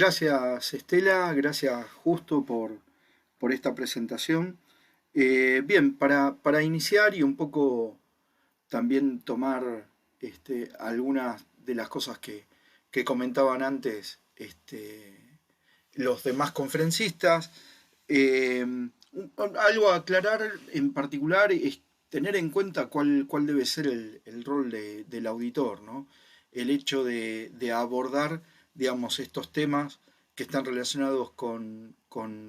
Gracias Estela, gracias Justo por esta presentación. Bien, para iniciar y un poco también tomar algunas de las cosas que comentaban antes los demás conferencistas, algo a aclarar en particular es tener en cuenta cuál debe ser el rol del auditor, ¿no? El hecho de abordar, digamos, estos temas que están relacionados con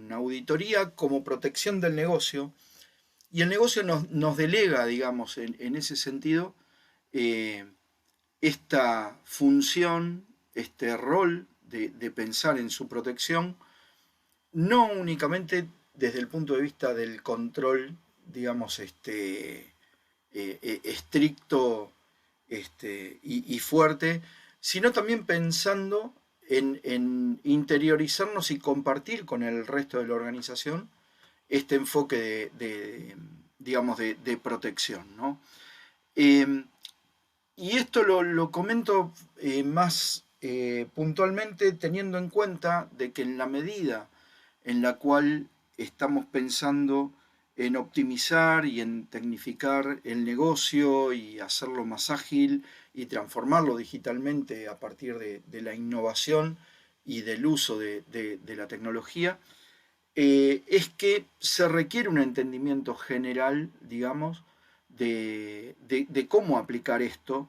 auditoría como protección del negocio. Y el negocio nos delega, digamos, en ese sentido, eh, esta función, este rol de pensar en su protección, no únicamente desde el punto de vista del control, digamos, estricto y fuerte, sino también pensando en interiorizarnos y compartir con el resto de la organización este enfoque digamos, de protección, ¿no? Eh, y esto lo comento más puntualmente teniendo en cuenta de que en la medida en la cual estamos pensando en optimizar y en tecnificar el negocio y hacerlo más ágil y transformarlo digitalmente a partir de la innovación y del uso de la tecnología, es que se requiere un entendimiento general, digamos, de cómo aplicar esto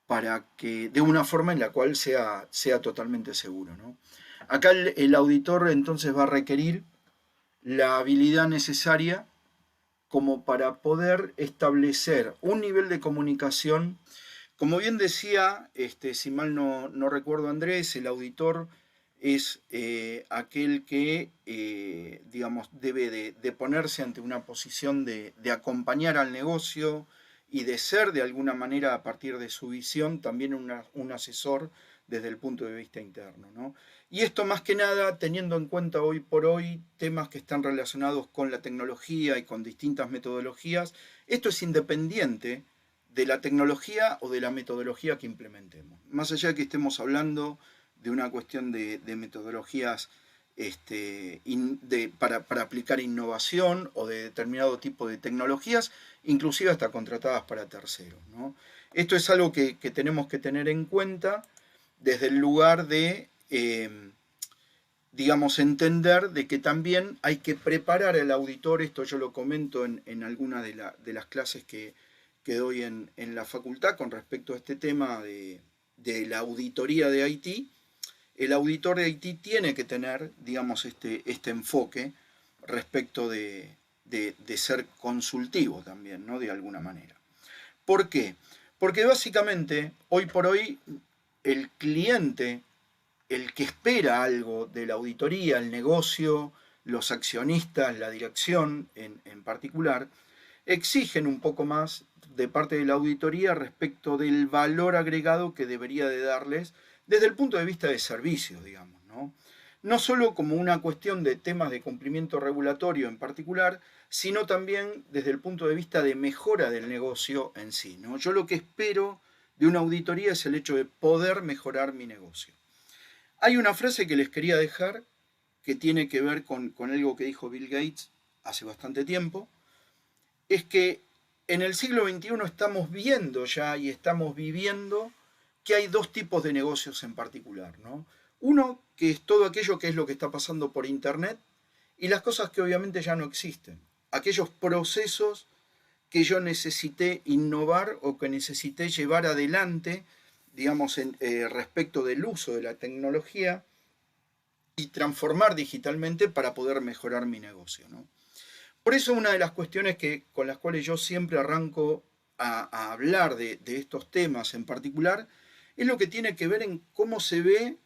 para que de una forma en la cual sea totalmente seguro, ¿no? Acá el auditor entonces va a requerir la habilidad necesaria como para poder establecer un nivel de comunicación. Como bien decía, si mal no recuerdo Andrés, el auditor es aquel que, digamos, debe de ponerse ante una posición de acompañar al negocio y de ser de alguna manera, a partir de su visión, también un asesor desde el punto de vista interno, ¿no? Y esto más que nada teniendo en cuenta hoy por hoy temas que están relacionados con la tecnología y con distintas metodologías. Esto es independiente de la tecnología o de la metodología que implementemos. Más allá de que estemos hablando de una cuestión de metodologías para aplicar innovación o de determinado tipo de tecnologías, inclusive hasta contratadas para terceros, ¿no? Esto es algo que tenemos que tener en cuenta desde el lugar digamos, entender de que también hay que preparar al auditor. Esto yo lo comento en algunas de las clases que doy en la facultad con respecto a este tema de la auditoría de IT. El auditor de IT tiene que tener, digamos, este enfoque respecto de ser consultivo también, ¿no? De alguna manera. ¿Por qué? Porque básicamente, hoy por hoy, el cliente, el que espera algo de la auditoría, el negocio, los accionistas, la dirección en particular, exigen un poco más de parte de la auditoría respecto del valor agregado que debería de darles desde el punto de vista de servicios, digamos, ¿no? No solo como una cuestión de temas de cumplimiento regulatorio en particular, sino también desde el punto de vista de mejora del negocio en sí, ¿no? Yo lo que espero de una auditoría es el hecho de poder mejorar mi negocio. Hay una frase que les quería dejar que tiene que ver con algo que dijo Bill Gates hace bastante tiempo, es que en el siglo XXI estamos viendo ya y estamos viviendo que hay dos tipos de negocios en particular, ¿no? Uno que es todo aquello que es lo que está pasando por Internet y las cosas que obviamente ya no existen. Aquellos procesos que yo necesité innovar o que necesité llevar adelante, digamos, respecto del uso de la tecnología y transformar digitalmente para poder mejorar mi negocio, ¿no? Por eso una de las cuestiones con las cuales yo siempre arranco a hablar de estos temas en particular es lo que tiene que ver en cómo se ve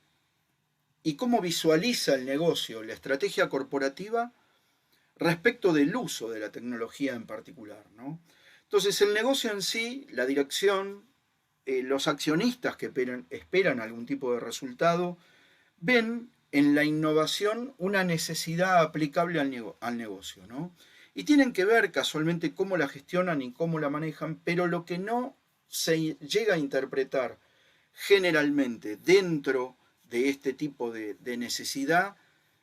y cómo visualiza el negocio, la estrategia corporativa respecto del uso de la tecnología en particular, ¿no? Entonces el negocio en sí, la dirección, los accionistas que esperan algún tipo de resultado, ven en la innovación una necesidad aplicable al negocio, ¿no? Y tienen que ver casualmente cómo la gestionan y cómo la manejan, pero lo que no se llega a interpretar generalmente dentro de este tipo de necesidad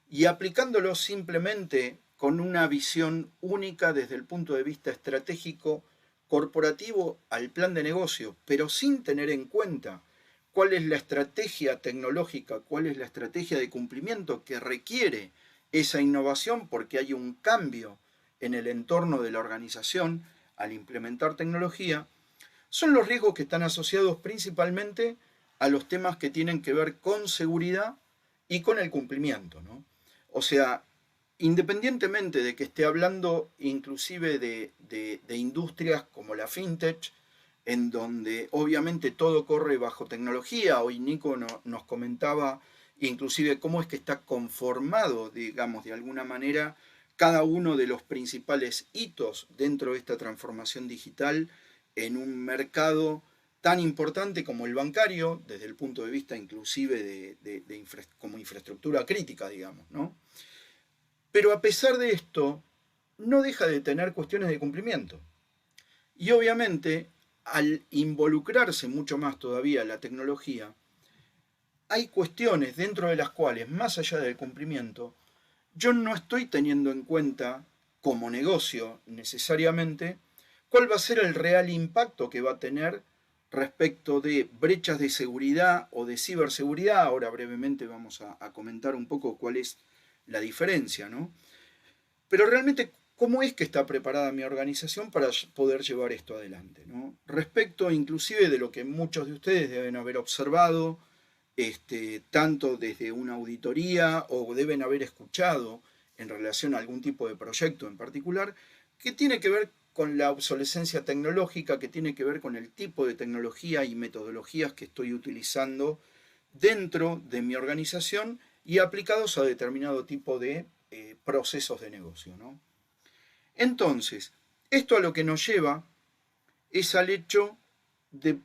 y aplicándolo simplemente con una visión única desde el punto de vista estratégico corporativo al plan de negocio, pero sin tener en cuenta cuál es la estrategia tecnológica, cuál es la estrategia de cumplimiento que requiere esa innovación porque hay un cambio en el entorno de la organización al implementar tecnología, son los riesgos que están asociados principalmente a los temas que tienen que ver con seguridad y con el cumplimiento, ¿no? O sea, independientemente de que esté hablando inclusive de industrias como la fintech, en donde obviamente todo corre bajo tecnología, hoy Nico nos comentaba inclusive cómo es que está conformado, digamos, de alguna manera, cada uno de los principales hitos dentro de esta transformación digital en un mercado tan importante como el bancario, desde el punto de vista inclusive como infraestructura crítica, digamos, ¿no? Pero a pesar de esto, no deja de tener cuestiones de cumplimiento. Y obviamente, al involucrarse mucho más todavía la tecnología, hay cuestiones dentro de las cuales, más allá del cumplimiento, yo no estoy teniendo en cuenta como negocio necesariamente cuál va a ser el real impacto que va a tener respecto de brechas de seguridad o de ciberseguridad. Ahora brevemente vamos a comentar un poco cuál es la diferencia, ¿no? Pero realmente, ¿cómo es que está preparada mi organización para poder llevar esto adelante, ¿no? Respecto inclusive de lo que muchos de ustedes deben haber observado, tanto desde una auditoría o deben haber escuchado en relación a algún tipo de proyecto en particular, que tiene que ver con la obsolescencia tecnológica, que tiene que ver con el tipo de tecnología y metodologías que estoy utilizando dentro de mi organización y aplicados a determinado tipo de procesos de negocio, ¿no? Entonces, esto a lo que nos lleva es al hecho de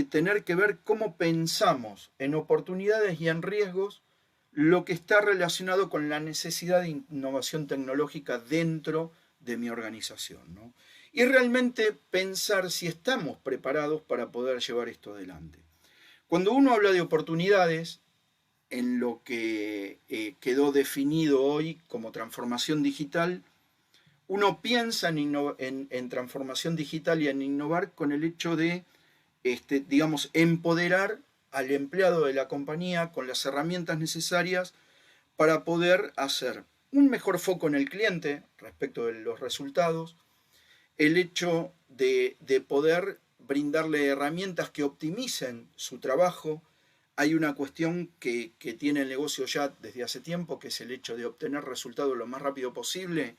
tener que ver cómo pensamos en oportunidades y en riesgos lo que está relacionado con la necesidad de innovación tecnológica dentro de mi organización, ¿no? Y realmente pensar si estamos preparados para poder llevar esto adelante. Cuando uno habla de oportunidades, en lo que quedó definido hoy como transformación digital, uno piensa en transformación digital y en innovar con el hecho de, digamos, empoderar al empleado de la compañía con las herramientas necesarias para poder hacer un mejor foco en el cliente respecto de los resultados, el hecho de poder brindarle herramientas que optimicen su trabajo. Hay una cuestión que tiene el negocio ya desde hace tiempo, que es el hecho de obtener resultados lo más rápido posible.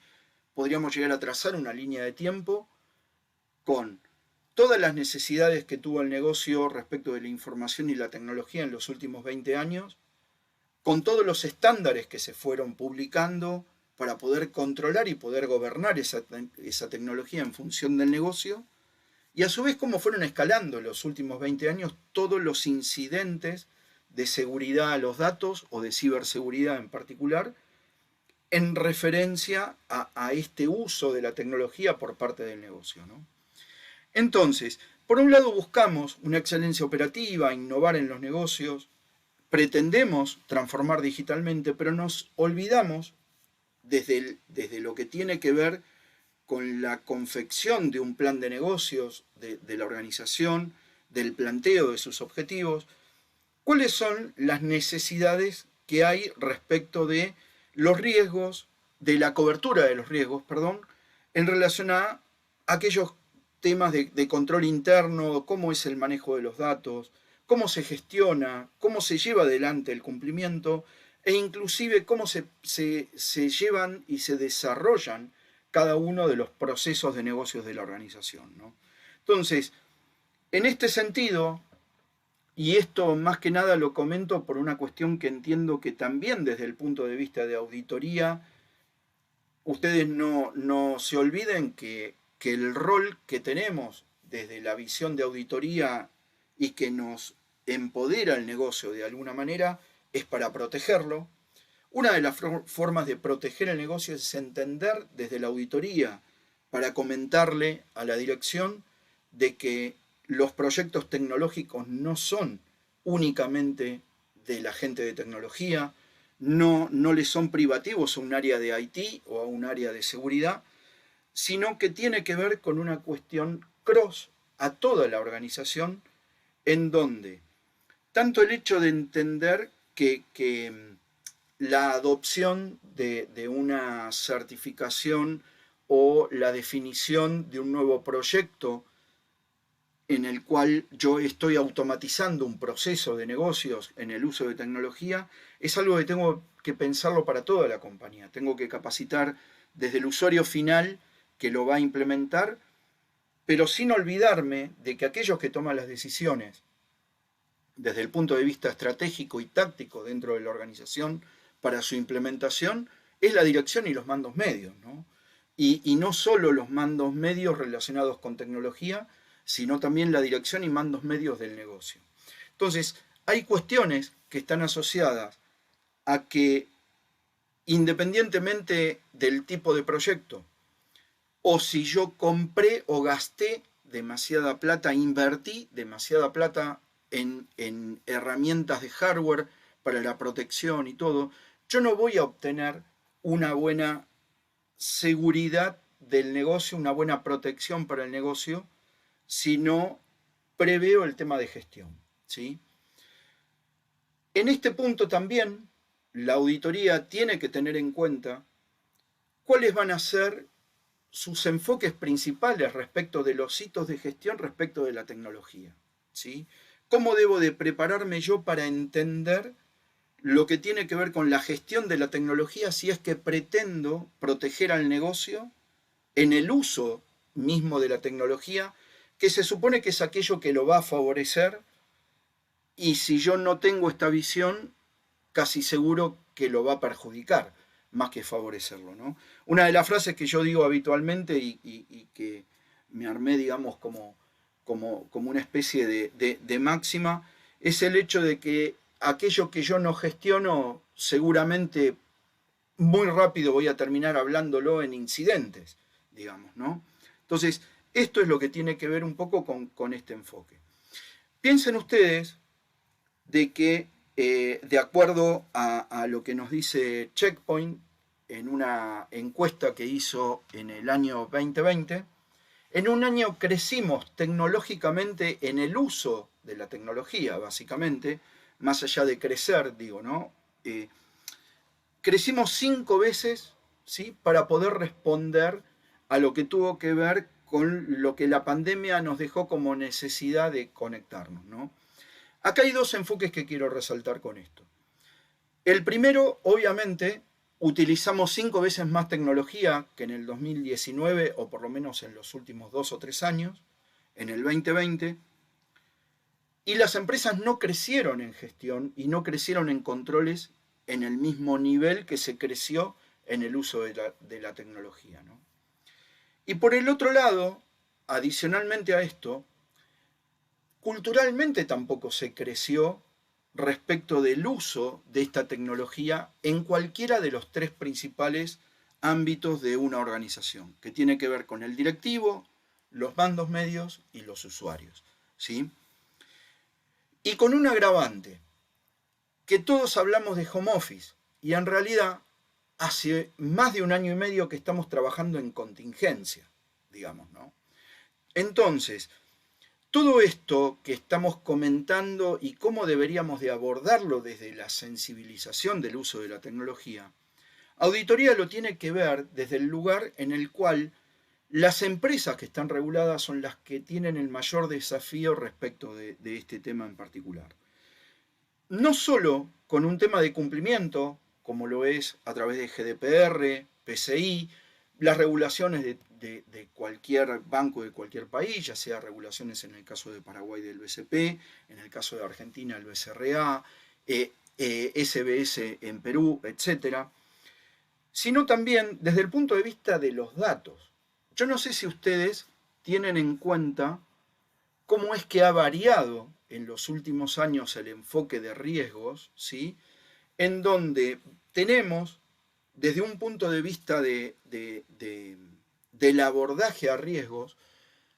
Podríamos llegar a trazar una línea de tiempo con todas las necesidades que tuvo el negocio respecto de la información y la tecnología en los últimos 20 años, con todos los estándares que se fueron publicando para poder controlar y poder gobernar esa tecnología en función del negocio, y a su vez cómo fueron escalando en los últimos 20 años todos los incidentes de seguridad a los datos o de ciberseguridad en particular, en referencia a este uso de la tecnología por parte del negocio, ¿no? Entonces, por un lado buscamos una excelencia operativa, innovar en los negocios, pretendemos transformar digitalmente, pero nos olvidamos desde lo que tiene que ver con la confección de un plan de negocios de la organización, del planteo de sus objetivos, cuáles son las necesidades que hay respecto de los riesgos, de la cobertura de los riesgos, perdón, en relación a aquellos temas de control interno, cómo es el manejo de los datos, cómo se gestiona, cómo se lleva adelante el cumplimiento e inclusive cómo se llevan y se desarrollan cada uno de los procesos de negocios de la organización, ¿no? Entonces, en este sentido, y esto más que nada lo comento por una cuestión que entiendo que también desde el punto de vista de auditoría, ustedes no se olviden que el rol que tenemos desde la visión de auditoría y que nos empodera el negocio de alguna manera es para protegerlo. Una de las formas de proteger el negocio es entender desde la auditoría para comentarle a la dirección de que los proyectos tecnológicos no son únicamente de la gente de tecnología, no le son privativos a un área de IT o a un área de seguridad, sino que tiene que ver con una cuestión cross a toda la organización, en donde tanto el hecho de entender que la adopción de una certificación o la definición de un nuevo proyecto en el cual yo estoy automatizando un proceso de negocios en el uso de tecnología, es algo que tengo que pensarlo para toda la compañía. Tengo que capacitar desde el usuario final que lo va a implementar, pero sin olvidarme de que aquellos que toman las decisiones desde el punto de vista estratégico y táctico dentro de la organización para su implementación es la dirección y los mandos medios, ¿no? Y no solo los mandos medios relacionados con tecnología, sino también la dirección y mandos medios del negocio. Entonces, hay cuestiones que están asociadas a que, independientemente del tipo de proyecto, o si yo compré o gasté demasiada plata, invertí demasiada plata en herramientas de hardware para la protección y todo, yo no voy a obtener una buena seguridad del negocio, una buena protección para el negocio, si no preveo el tema de gestión, ¿sí? En este punto también la auditoría tiene que tener en cuenta cuáles van a ser sus enfoques principales respecto de los hitos de gestión respecto de la tecnología, ¿sí? ¿Cómo debo de prepararme yo para entender lo que tiene que ver con la gestión de la tecnología si es que pretendo proteger al negocio en el uso mismo de la tecnología, que se supone que es aquello que lo va a favorecer, y si yo no tengo esta visión, casi seguro que lo va a perjudicar, más que favorecerlo, ¿no? Una de las frases que yo digo habitualmente y que me armé, digamos, como una especie de máxima, es el hecho de que aquello que yo no gestiono, seguramente muy rápido voy a terminar hablándolo en incidentes, digamos, ¿no? Entonces, esto es lo que tiene que ver un poco con este enfoque. Piensen ustedes de que, de acuerdo a lo que nos dice Checkpoint en una encuesta que hizo en el año 2020, en un año crecimos tecnológicamente en el uso de la tecnología, básicamente, más allá de crecer, digo, ¿no? Crecimos 5 veces, ¿sí?, para poder responder a lo que tuvo que ver con lo que la pandemia nos dejó como necesidad de conectarnos, ¿no? Acá hay dos enfoques que quiero resaltar con esto. El primero, obviamente, utilizamos 5 veces más tecnología que en el 2019, o por lo menos en los últimos 2 o 3 años, en el 2020, y las empresas no crecieron en gestión y no crecieron en controles en el mismo nivel que se creció en el uso de la tecnología, ¿no? Y por el otro lado, adicionalmente a esto, culturalmente tampoco se creció respecto del uso de esta tecnología en cualquiera de los 3 principales ámbitos de una organización, que tiene que ver con el directivo, los mandos medios y los usuarios, ¿sí? Y con un agravante, que todos hablamos de home office, y en realidad hace más de 1 año y medio que estamos trabajando en contingencia, digamos, ¿no? Entonces, todo esto que estamos comentando y cómo deberíamos de abordarlo desde la sensibilización del uso de la tecnología, auditoría lo tiene que ver desde el lugar en el cual las empresas que están reguladas son las que tienen el mayor desafío respecto de este tema en particular. No solo con un tema de cumplimiento, como lo es a través de GDPR, PCI, las regulaciones de cualquier banco de cualquier país, ya sea regulaciones en el caso de Paraguay del BCP, en el caso de Argentina el BCRA, SBS en Perú, etc., sino también desde el punto de vista de los datos. Yo no sé si ustedes tienen en cuenta cómo es que ha variado en los últimos años el enfoque de riesgos, ¿sí?, en donde tenemos, desde un punto de vista del abordaje a riesgos,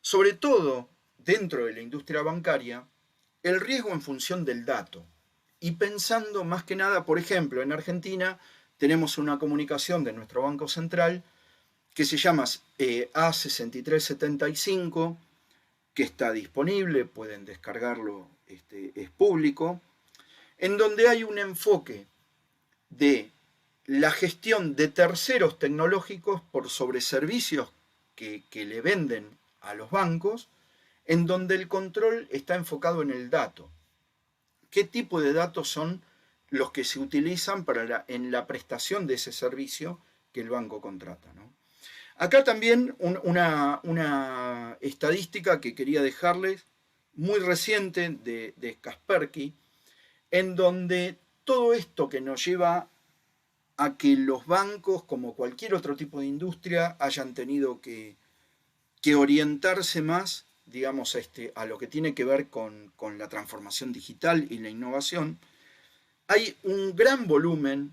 sobre todo dentro de la industria bancaria, el riesgo en función del dato y pensando más que nada, por ejemplo, en Argentina tenemos una comunicación de nuestro Banco Central que se llama A6375, que está disponible, pueden descargarlo, es público, en donde hay un enfoque de la gestión de terceros tecnológicos por sobre servicios que le venden a los bancos, en donde el control está enfocado en el dato. ¿Qué tipo de datos son los que se utilizan en la prestación de ese servicio que el banco contrata, ¿no? Acá también una estadística que quería dejarles, muy reciente, de Kaspersky, en donde todo esto que nos lleva a que los bancos, como cualquier otro tipo de industria, hayan tenido que orientarse más, digamos, a lo que tiene que ver con la transformación digital y la innovación. Hay un gran volumen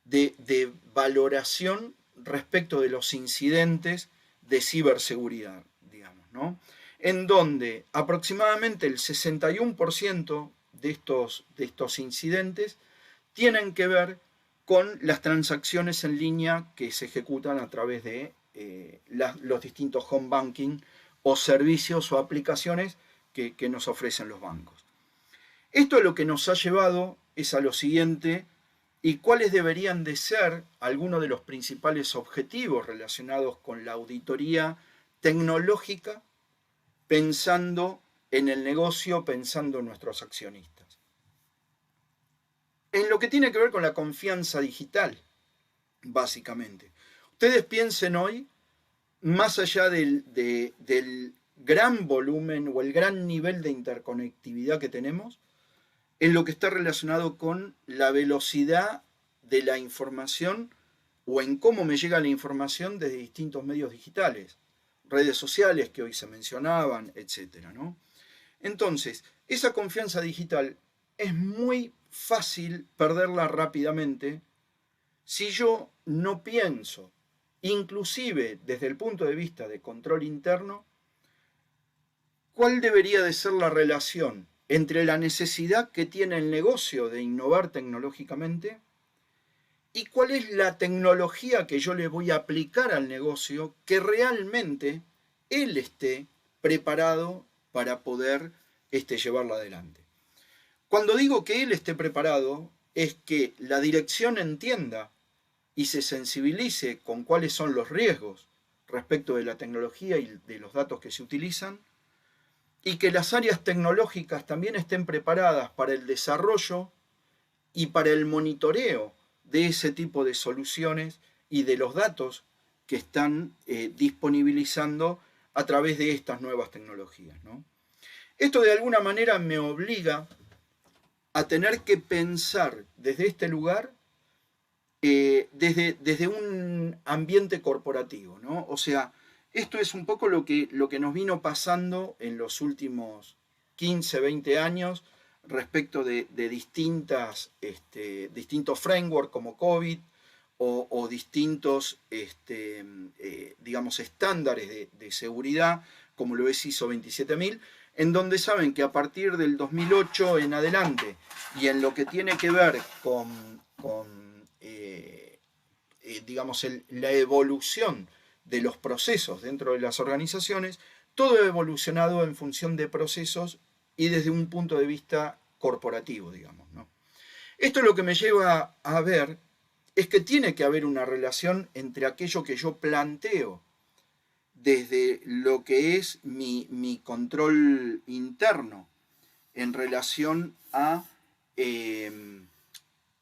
de valoración respecto de los incidentes de ciberseguridad, digamos, ¿no? En donde aproximadamente el 61% de estos incidentes tienen que ver con las transacciones en línea que se ejecutan a través de los distintos home banking o servicios o aplicaciones que nos ofrecen los bancos. Esto lo que nos ha llevado es a lo siguiente: ¿y cuáles deberían de ser algunos de los principales objetivos relacionados con la auditoría tecnológica, pensando en el negocio, pensando en nuestros accionistas? En lo que tiene que ver con la confianza digital, básicamente. Ustedes piensen hoy, más allá del gran volumen o el gran nivel de interconectividad que tenemos, en lo que está relacionado con la velocidad de la información o en cómo me llega la información desde distintos medios digitales, redes sociales que hoy se mencionaban, etcétera, ¿no? Entonces, esa confianza digital es muy fácil perderla rápidamente si yo no pienso, inclusive desde el punto de vista de control interno, cuál debería de ser la relación entre la necesidad que tiene el negocio de innovar tecnológicamente y cuál es la tecnología que yo le voy a aplicar al negocio que realmente él esté preparado para poder llevarla adelante. Cuando digo que él esté preparado, es que la dirección entienda y se sensibilice con cuáles son los riesgos respecto de la tecnología y de los datos que se utilizan, y que las áreas tecnológicas también estén preparadas para el desarrollo y para el monitoreo de ese tipo de soluciones y de los datos que están disponibilizando a través de estas nuevas tecnologías, ¿no? Esto de alguna manera me obliga a tener que pensar desde este lugar, desde un ambiente corporativo, ¿no? O sea, esto es un poco lo que nos vino pasando en los últimos 15, 20 años respecto de distintos frameworks como COVID o distintos, digamos, estándares de seguridad, como lo es ISO 27000, en donde saben que a partir del 2008 en adelante, y en lo que tiene que ver con digamos, la evolución de los procesos dentro de las organizaciones, todo ha evolucionado en función de procesos y desde un punto de vista corporativo, digamos, ¿no? Esto lo que me lleva a ver es que tiene que haber una relación entre aquello que yo planteo desde lo que es mi control interno en relación a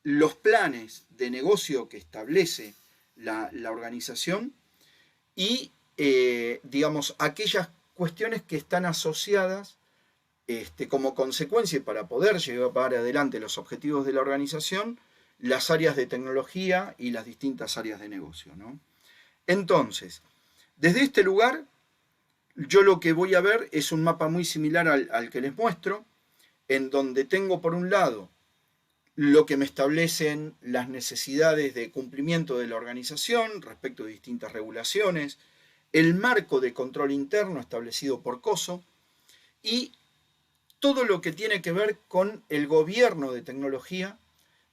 los planes de negocio que establece la organización y, digamos, aquellas cuestiones que están asociadas como consecuencia para poder llevar adelante los objetivos de la organización, las áreas de tecnología y las distintas áreas de negocio, ¿no? Entonces, desde este lugar, yo lo que voy a ver es un mapa muy similar al que les muestro, en donde tengo por un lado lo que me establecen las necesidades de cumplimiento de la organización respecto de distintas regulaciones, el marco de control interno establecido por COSO y todo lo que tiene que ver con el gobierno de tecnología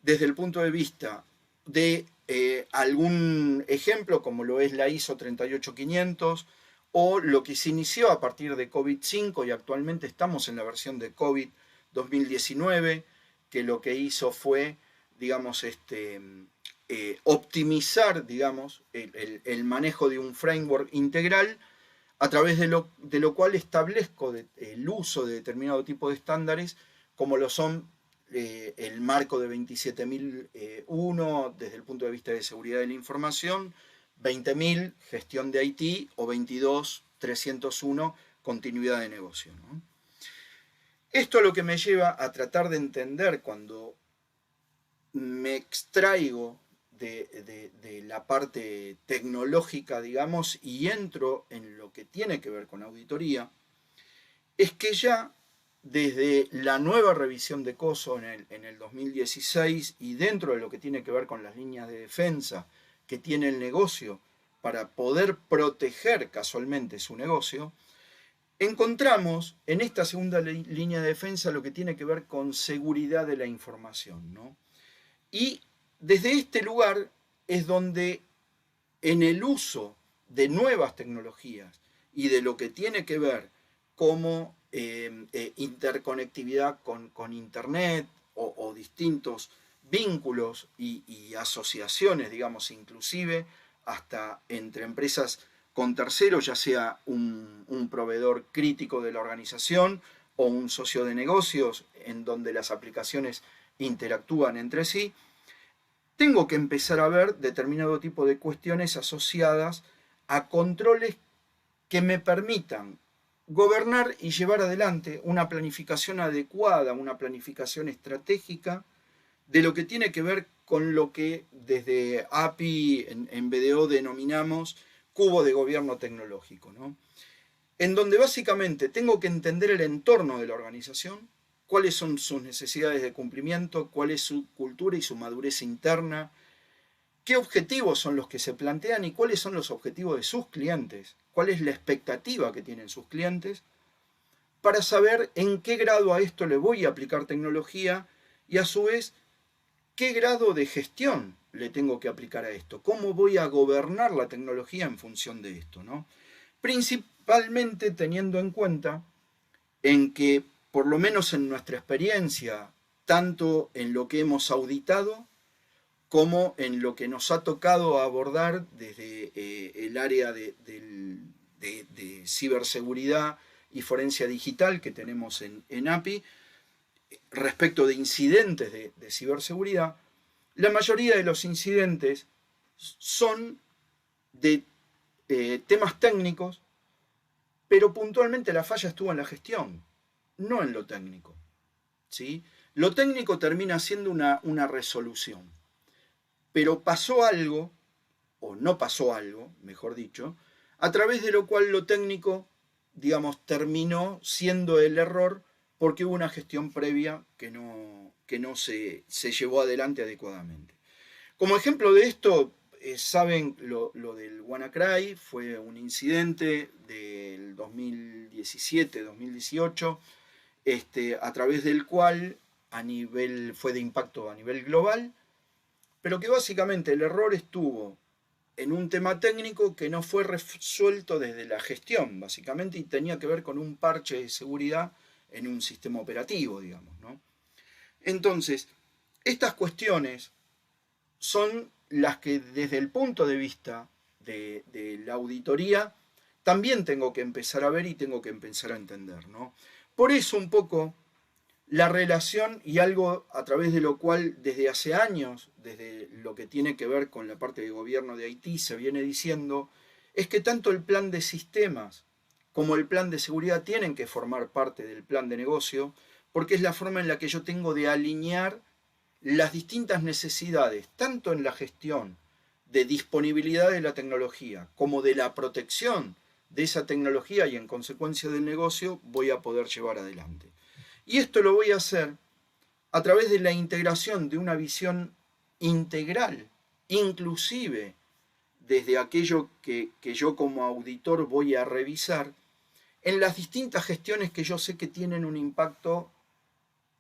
desde el punto de vista de algún ejemplo como lo es la ISO 38500 o lo que se inició a partir de COVID-5 y actualmente estamos en la versión de COVID 2019, que lo que hizo fue, digamos, optimizar, digamos, el manejo de un framework integral a través de lo cual establezco el uso de determinado tipo de estándares, como lo son el marco de 27001 desde el punto de vista de seguridad de la información, 20000 gestión de IT o 22301 continuidad de negocio, ¿no? Esto es lo que me lleva a tratar de entender cuando me extraigo de la parte tecnológica, digamos, y entro en lo que tiene que ver con auditoría, es que ya desde la nueva revisión de COSO en el 2016 y dentro de lo que tiene que ver con las líneas de defensa que tiene el negocio para poder proteger casualmente su negocio, encontramos en esta segunda línea de defensa lo que tiene que ver con seguridad de la información, ¿no? Y desde este lugar es donde en el uso de nuevas tecnologías y de lo que tiene que ver como interconectividad con Internet o distintos vínculos y asociaciones, digamos, inclusive hasta entre empresas con terceros, ya sea un proveedor crítico de la organización o un socio de negocios en donde las aplicaciones interactúan entre sí, tengo que empezar a ver determinado tipo de cuestiones asociadas a controles que me permitan gobernar y llevar adelante una planificación adecuada, una planificación estratégica de lo que tiene que ver con lo que desde API en BDO denominamos cubo de gobierno tecnológico, ¿no? En donde básicamente tengo que entender el entorno de la organización, cuáles son sus necesidades de cumplimiento, cuál es su cultura y su madurez interna, qué objetivos son los que se plantean y cuáles son los objetivos de sus clientes, cuál es la expectativa que tienen sus clientes, para saber en qué grado a esto le voy a aplicar tecnología y a su vez qué grado de gestión le tengo que aplicar a esto, cómo voy a gobernar la tecnología en función de esto, ¿no? Principalmente teniendo en cuenta en que, por lo menos en nuestra experiencia, tanto en lo que hemos auditado como en lo que nos ha tocado abordar desde el área de ciberseguridad y forencia digital que tenemos en API, respecto de incidentes de ciberseguridad, la mayoría de los incidentes son de temas técnicos, pero puntualmente la falla estuvo en la gestión, no en lo técnico, ¿sí? Lo técnico termina siendo una resolución, pero pasó algo, o no pasó algo, mejor dicho, a través de lo cual lo técnico, digamos, terminó siendo el error porque hubo una gestión previa que no se llevó adelante adecuadamente. Como ejemplo de esto, saben lo del WannaCry, fue un incidente del 2017-2018, a través del cual fue de impacto a nivel global, pero que básicamente el error estuvo en un tema técnico que no fue resuelto desde la gestión, básicamente, y tenía que ver con un parche de seguridad en un sistema operativo, digamos, ¿no? Entonces, estas cuestiones son las que desde el punto de vista de la auditoría también tengo que empezar a ver y tengo que empezar a entender, ¿no? Por eso un poco la relación y algo a través de lo cual desde hace años, desde lo que tiene que ver con la parte de gobierno de Haití, se viene diciendo, es que tanto el plan de sistemas como el plan de seguridad tienen que formar parte del plan de negocio, porque es la forma en la que yo tengo de alinear las distintas necesidades, tanto en la gestión de disponibilidad de la tecnología como de la protección de esa tecnología y en consecuencia del negocio voy a poder llevar adelante. Y esto lo voy a hacer a través de la integración de una visión integral, inclusive desde aquello que yo como auditor voy a revisar, en las distintas gestiones que yo sé que tienen un impacto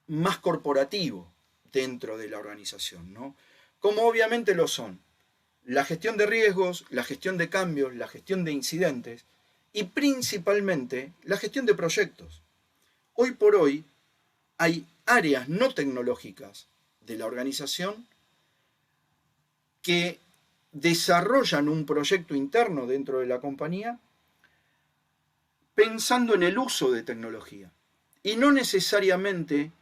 más corporativo dentro de la organización, ¿no? Como obviamente lo son la gestión de riesgos, la gestión de cambios, la gestión de incidentes y principalmente la gestión de proyectos. Hoy por hoy hay áreas no tecnológicas de la organización que desarrollan un proyecto interno dentro de la compañía pensando en el uso de tecnología y no necesariamente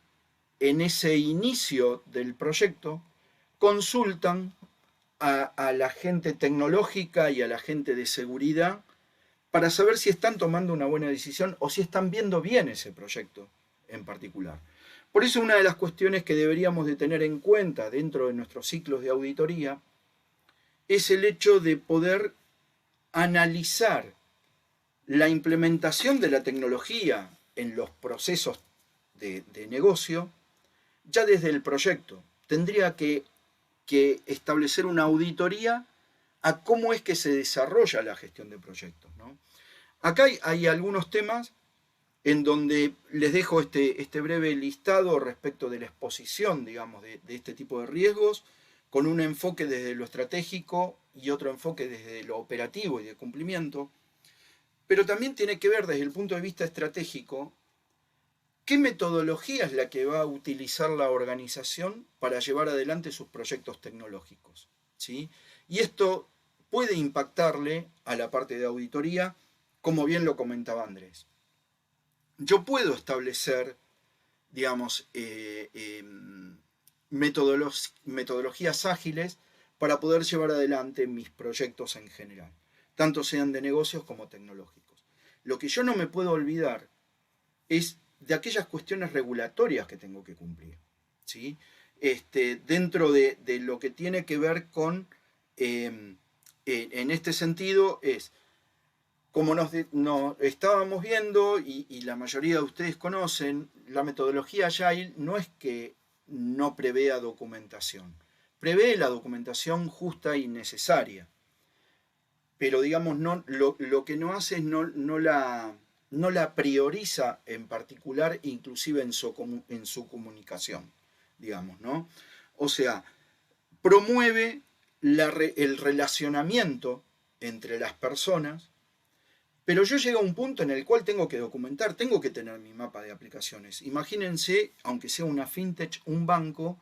en ese inicio del proyecto consultan a la gente tecnológica y a la gente de seguridad para saber si están tomando una buena decisión o si están viendo bien ese proyecto en particular. Por eso una de las cuestiones que deberíamos de tener en cuenta dentro de nuestros ciclos de auditoría es el hecho de poder analizar la implementación de la tecnología en los procesos de negocio ya desde el proyecto. Tendría que establecer una auditoría a cómo es que se desarrolla la gestión de proyectos, ¿no? Acá hay algunos temas en donde les dejo este breve listado respecto de la exposición, digamos, de este tipo de riesgos, con un enfoque desde lo estratégico y otro enfoque desde lo operativo y de cumplimiento, pero también tiene que ver desde el punto de vista estratégico qué metodología es la que va a utilizar la organización para llevar adelante sus proyectos tecnológicos, ¿sí? Y esto puede impactarle a la parte de auditoría, como bien lo comentaba Andrés. Yo puedo establecer, digamos, metodologías ágiles para poder llevar adelante mis proyectos en general, tanto sean de negocios como tecnológicos. Lo que yo no me puedo olvidar es de aquellas cuestiones regulatorias que tengo que cumplir, ¿sí? Dentro de lo que tiene que ver con, en este sentido, es como nos estábamos viendo y la mayoría de ustedes conocen, la metodología Agile no es que no prevea documentación, prevé la documentación justa y necesaria, pero digamos, no, lo que no hace es no la prioriza en particular, inclusive en su comunicación, digamos, ¿no? O sea, promueve el relacionamiento entre las personas, pero yo llego a un punto en el cual tengo que documentar, tengo que tener mi mapa de aplicaciones. Imagínense, aunque sea una fintech, un banco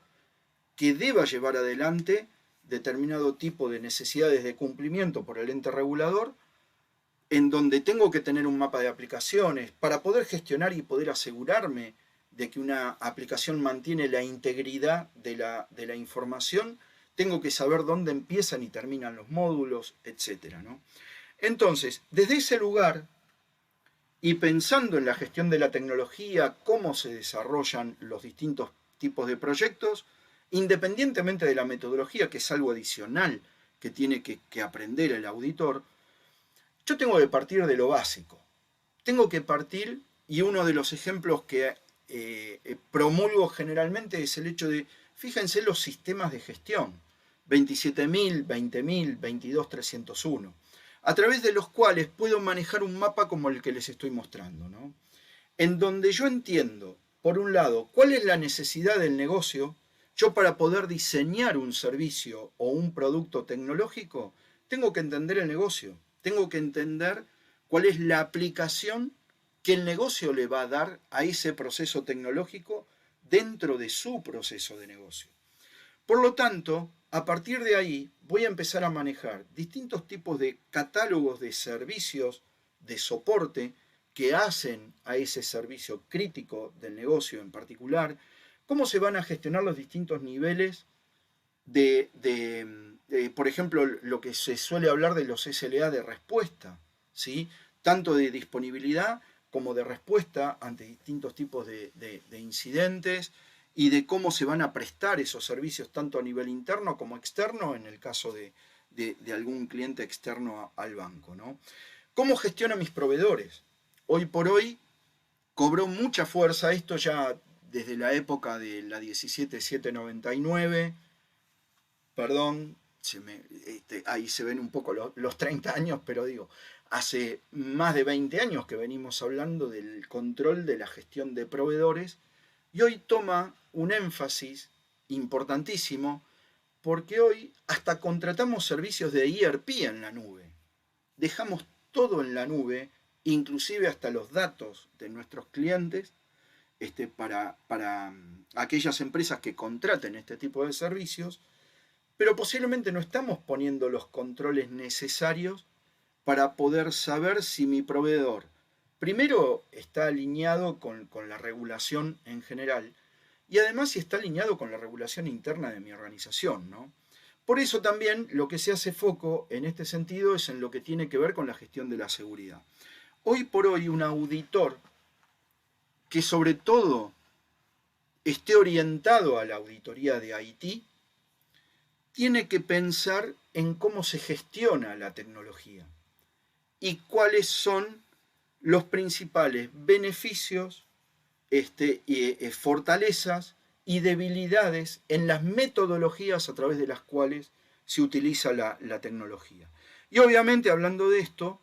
que deba llevar adelante determinado tipo de necesidades de cumplimiento por el ente regulador, en donde tengo que tener un mapa de aplicaciones para poder gestionar y poder asegurarme de que una aplicación mantiene la integridad de la información, tengo que saber dónde empiezan y terminan los módulos, etc., ¿no? Entonces, desde ese lugar, y pensando en la gestión de la tecnología, cómo se desarrollan los distintos tipos de proyectos, independientemente de la metodología, que es algo adicional que tiene que aprender el auditor, yo tengo que partir de lo básico. Tengo que partir, y uno de los ejemplos que promulgo generalmente es el hecho de, fíjense los sistemas de gestión, 27.000, 20.000, 22.301, a través de los cuales puedo manejar un mapa como el que les estoy mostrando, ¿no? En donde yo entiendo, por un lado, cuál es la necesidad del negocio. Yo, para poder diseñar un servicio o un producto tecnológico, tengo que entender el negocio, tengo que entender cuál es la aplicación que el negocio le va a dar a ese proceso tecnológico dentro de su proceso de negocio. Por lo tanto, a partir de ahí voy a empezar a manejar distintos tipos de catálogos de servicios de soporte que hacen a ese servicio crítico del negocio en particular, cómo se van a gestionar los distintos niveles por ejemplo, lo que se suele hablar de los SLA de respuesta, ¿sí? Tanto de disponibilidad como de respuesta ante distintos tipos de incidentes, y de cómo se van a prestar esos servicios tanto a nivel interno como externo en el caso de algún cliente externo al banco, ¿no? ¿Cómo gestiono mis proveedores? Hoy por hoy cobró mucha fuerza esto ya desde la época de la 17799, perdón, ahí se ven un poco los 30 años, pero digo, Hace más de 20 años que venimos hablando del control de la gestión de proveedores y hoy toma un énfasis importantísimo porque hoy hasta contratamos servicios de ERP en la nube. Dejamos todo en la nube, inclusive hasta los datos de nuestros clientes, para aquellas empresas que contraten este tipo de servicios, pero posiblemente no estamos poniendo los controles necesarios para poder saber si mi proveedor, primero, está alineado con la regulación en general, y además si está alineado con la regulación interna de mi organización, ¿no? Por eso también lo que se hace foco en este sentido es en lo que tiene que ver con la gestión de la seguridad. Hoy por hoy un auditor que sobre todo esté orientado a la auditoría de IT tiene que pensar en cómo se gestiona la tecnología y cuáles son los principales beneficios, fortalezas y debilidades en las metodologías a través de las cuales se utiliza la tecnología. Y obviamente, hablando de esto,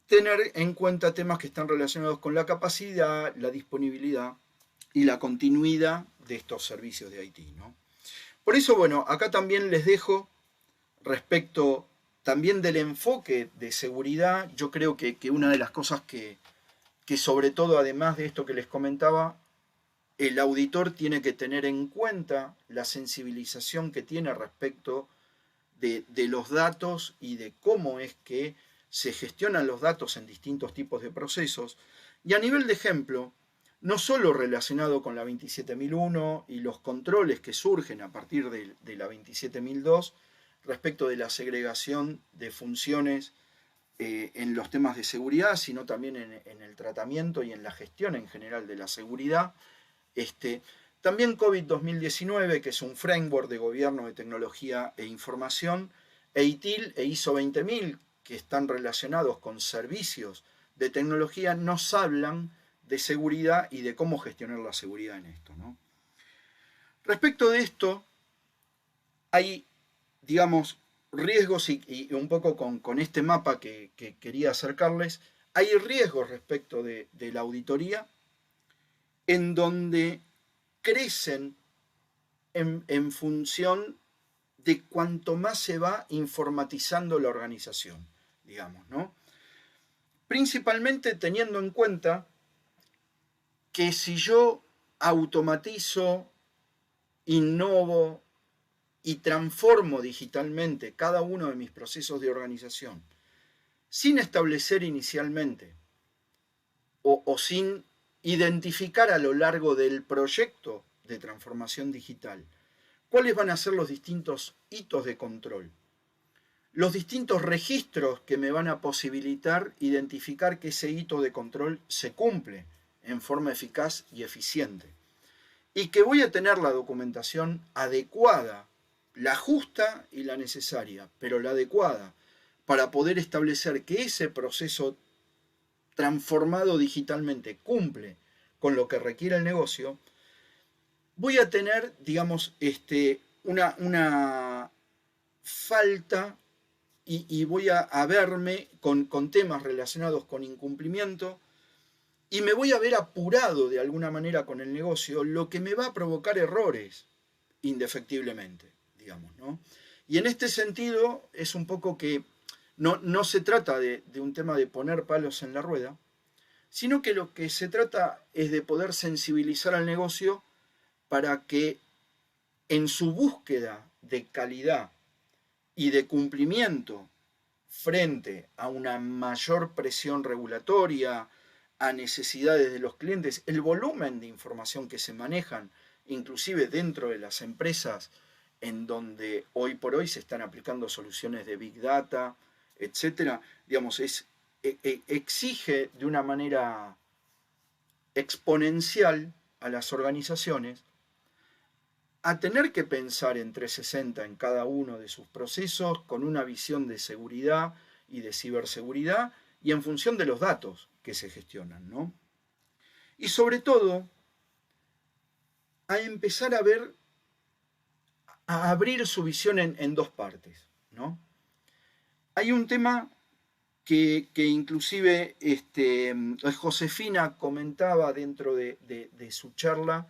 tener en cuenta temas que están relacionados con la capacidad, la disponibilidad y la continuidad de estos servicios de IT, ¿no? Por eso, bueno, acá también les dejo respecto también del enfoque de seguridad. Yo creo que una de las cosas que sobre todo, además de esto que les comentaba, el auditor tiene que tener en cuenta la sensibilización que tiene respecto de los datos y de cómo es que se gestionan los datos en distintos tipos de procesos. Y a nivel de ejemplo, no solo relacionado con la 27001 y los controles que surgen a partir de la 27002 respecto de la segregación de funciones en los temas de seguridad, sino también en el tratamiento y en la gestión en general de la seguridad. También COVID 2019, que es un framework de gobierno de tecnología e información, e ITIL e ISO 20000, que están relacionados con servicios de tecnología, nos hablan de seguridad y de cómo gestionar la seguridad en esto, ¿no? Respecto de esto, hay, digamos, riesgos y un poco con este mapa que quería acercarles, hay riesgos respecto de la auditoría en donde crecen en función de cuanto más se va informatizando la organización, digamos, ¿no? Principalmente teniendo en cuenta que si yo automatizo, innovo y transformo digitalmente cada uno de mis procesos de organización sin establecer inicialmente o sin identificar a lo largo del proyecto de transformación digital cuáles van a ser los distintos hitos de control, los distintos registros que me van a posibilitar identificar que ese hito de control se cumple en forma eficaz y eficiente, y que voy a tener la documentación adecuada, la justa y la necesaria, pero la adecuada, para poder establecer que ese proceso transformado digitalmente cumple con lo que requiere el negocio, voy a tener, digamos, una falta y voy a verme con temas relacionados con incumplimiento y me voy a ver apurado de alguna manera con el negocio, lo que me va a provocar errores indefectiblemente, digamos, ¿no? Y en este sentido es un poco que no se trata de un tema de poner palos en la rueda, sino que lo que se trata es de poder sensibilizar al negocio para que en su búsqueda de calidad y de cumplimiento frente a una mayor presión regulatoria, a necesidades de los clientes, el volumen de información que se manejan, inclusive dentro de las empresas en donde hoy por hoy se están aplicando soluciones de Big Data, etcétera, digamos, exige de una manera exponencial a las organizaciones a tener que pensar en 360 en cada uno de sus procesos con una visión de seguridad y de ciberseguridad y en función de los datos que se gestionan, ¿no? Y sobre todo, a empezar a ver, a abrir su visión en dos partes, ¿no? Hay un tema que inclusive Josefina comentaba dentro de su charla,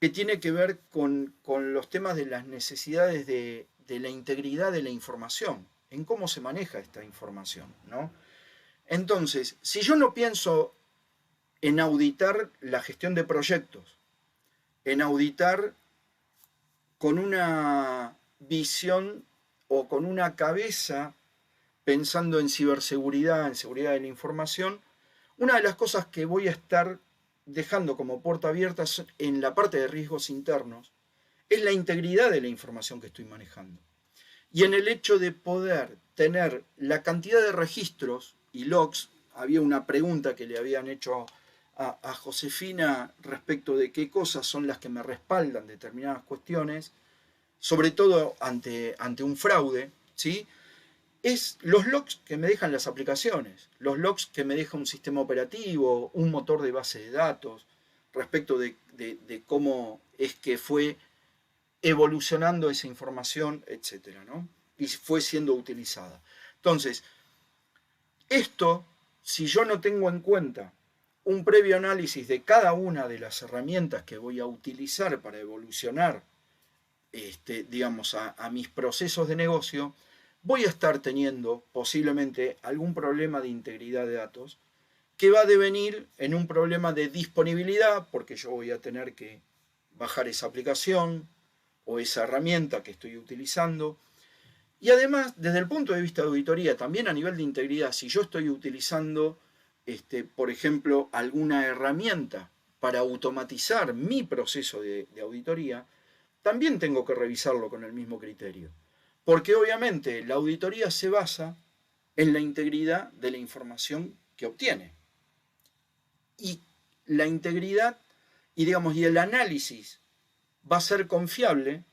que tiene que ver con los temas de las necesidades de la integridad de la información, en cómo se maneja esta información, ¿no? Entonces, si yo no pienso en auditar la gestión de proyectos, en auditar con una visión o con una cabeza pensando en ciberseguridad, en seguridad de la información, una de las cosas que voy a estar dejando como puerta abierta en la parte de riesgos internos es la integridad de la información que estoy manejando. Y en el hecho de poder tener la cantidad de registros y logs, había una pregunta que le habían hecho a Josefina respecto de qué cosas son las que me respaldan determinadas cuestiones, sobre todo ante un fraude, ¿sí? Es los logs que me dejan las aplicaciones, los logs que me deja un sistema operativo, un motor de base de datos, respecto de cómo es que fue evolucionando esa información, etcétera, ¿no? Y fue siendo utilizada. Entonces, esto, si yo no tengo en cuenta un previo análisis de cada una de las herramientas que voy a utilizar para evolucionar, digamos, a mis procesos de negocio, voy a estar teniendo posiblemente algún problema de integridad de datos que va a devenir en un problema de disponibilidad, porque yo voy a tener que bajar esa aplicación o esa herramienta que estoy utilizando. Y además, desde el punto de vista de auditoría, también a nivel de integridad, si yo estoy utilizando, por ejemplo, alguna herramienta para automatizar mi proceso de auditoría, también tengo que revisarlo con el mismo criterio. Porque obviamente la auditoría se basa en la integridad de la información que obtiene. Y la integridad y, digamos, y el análisis va a ser confiable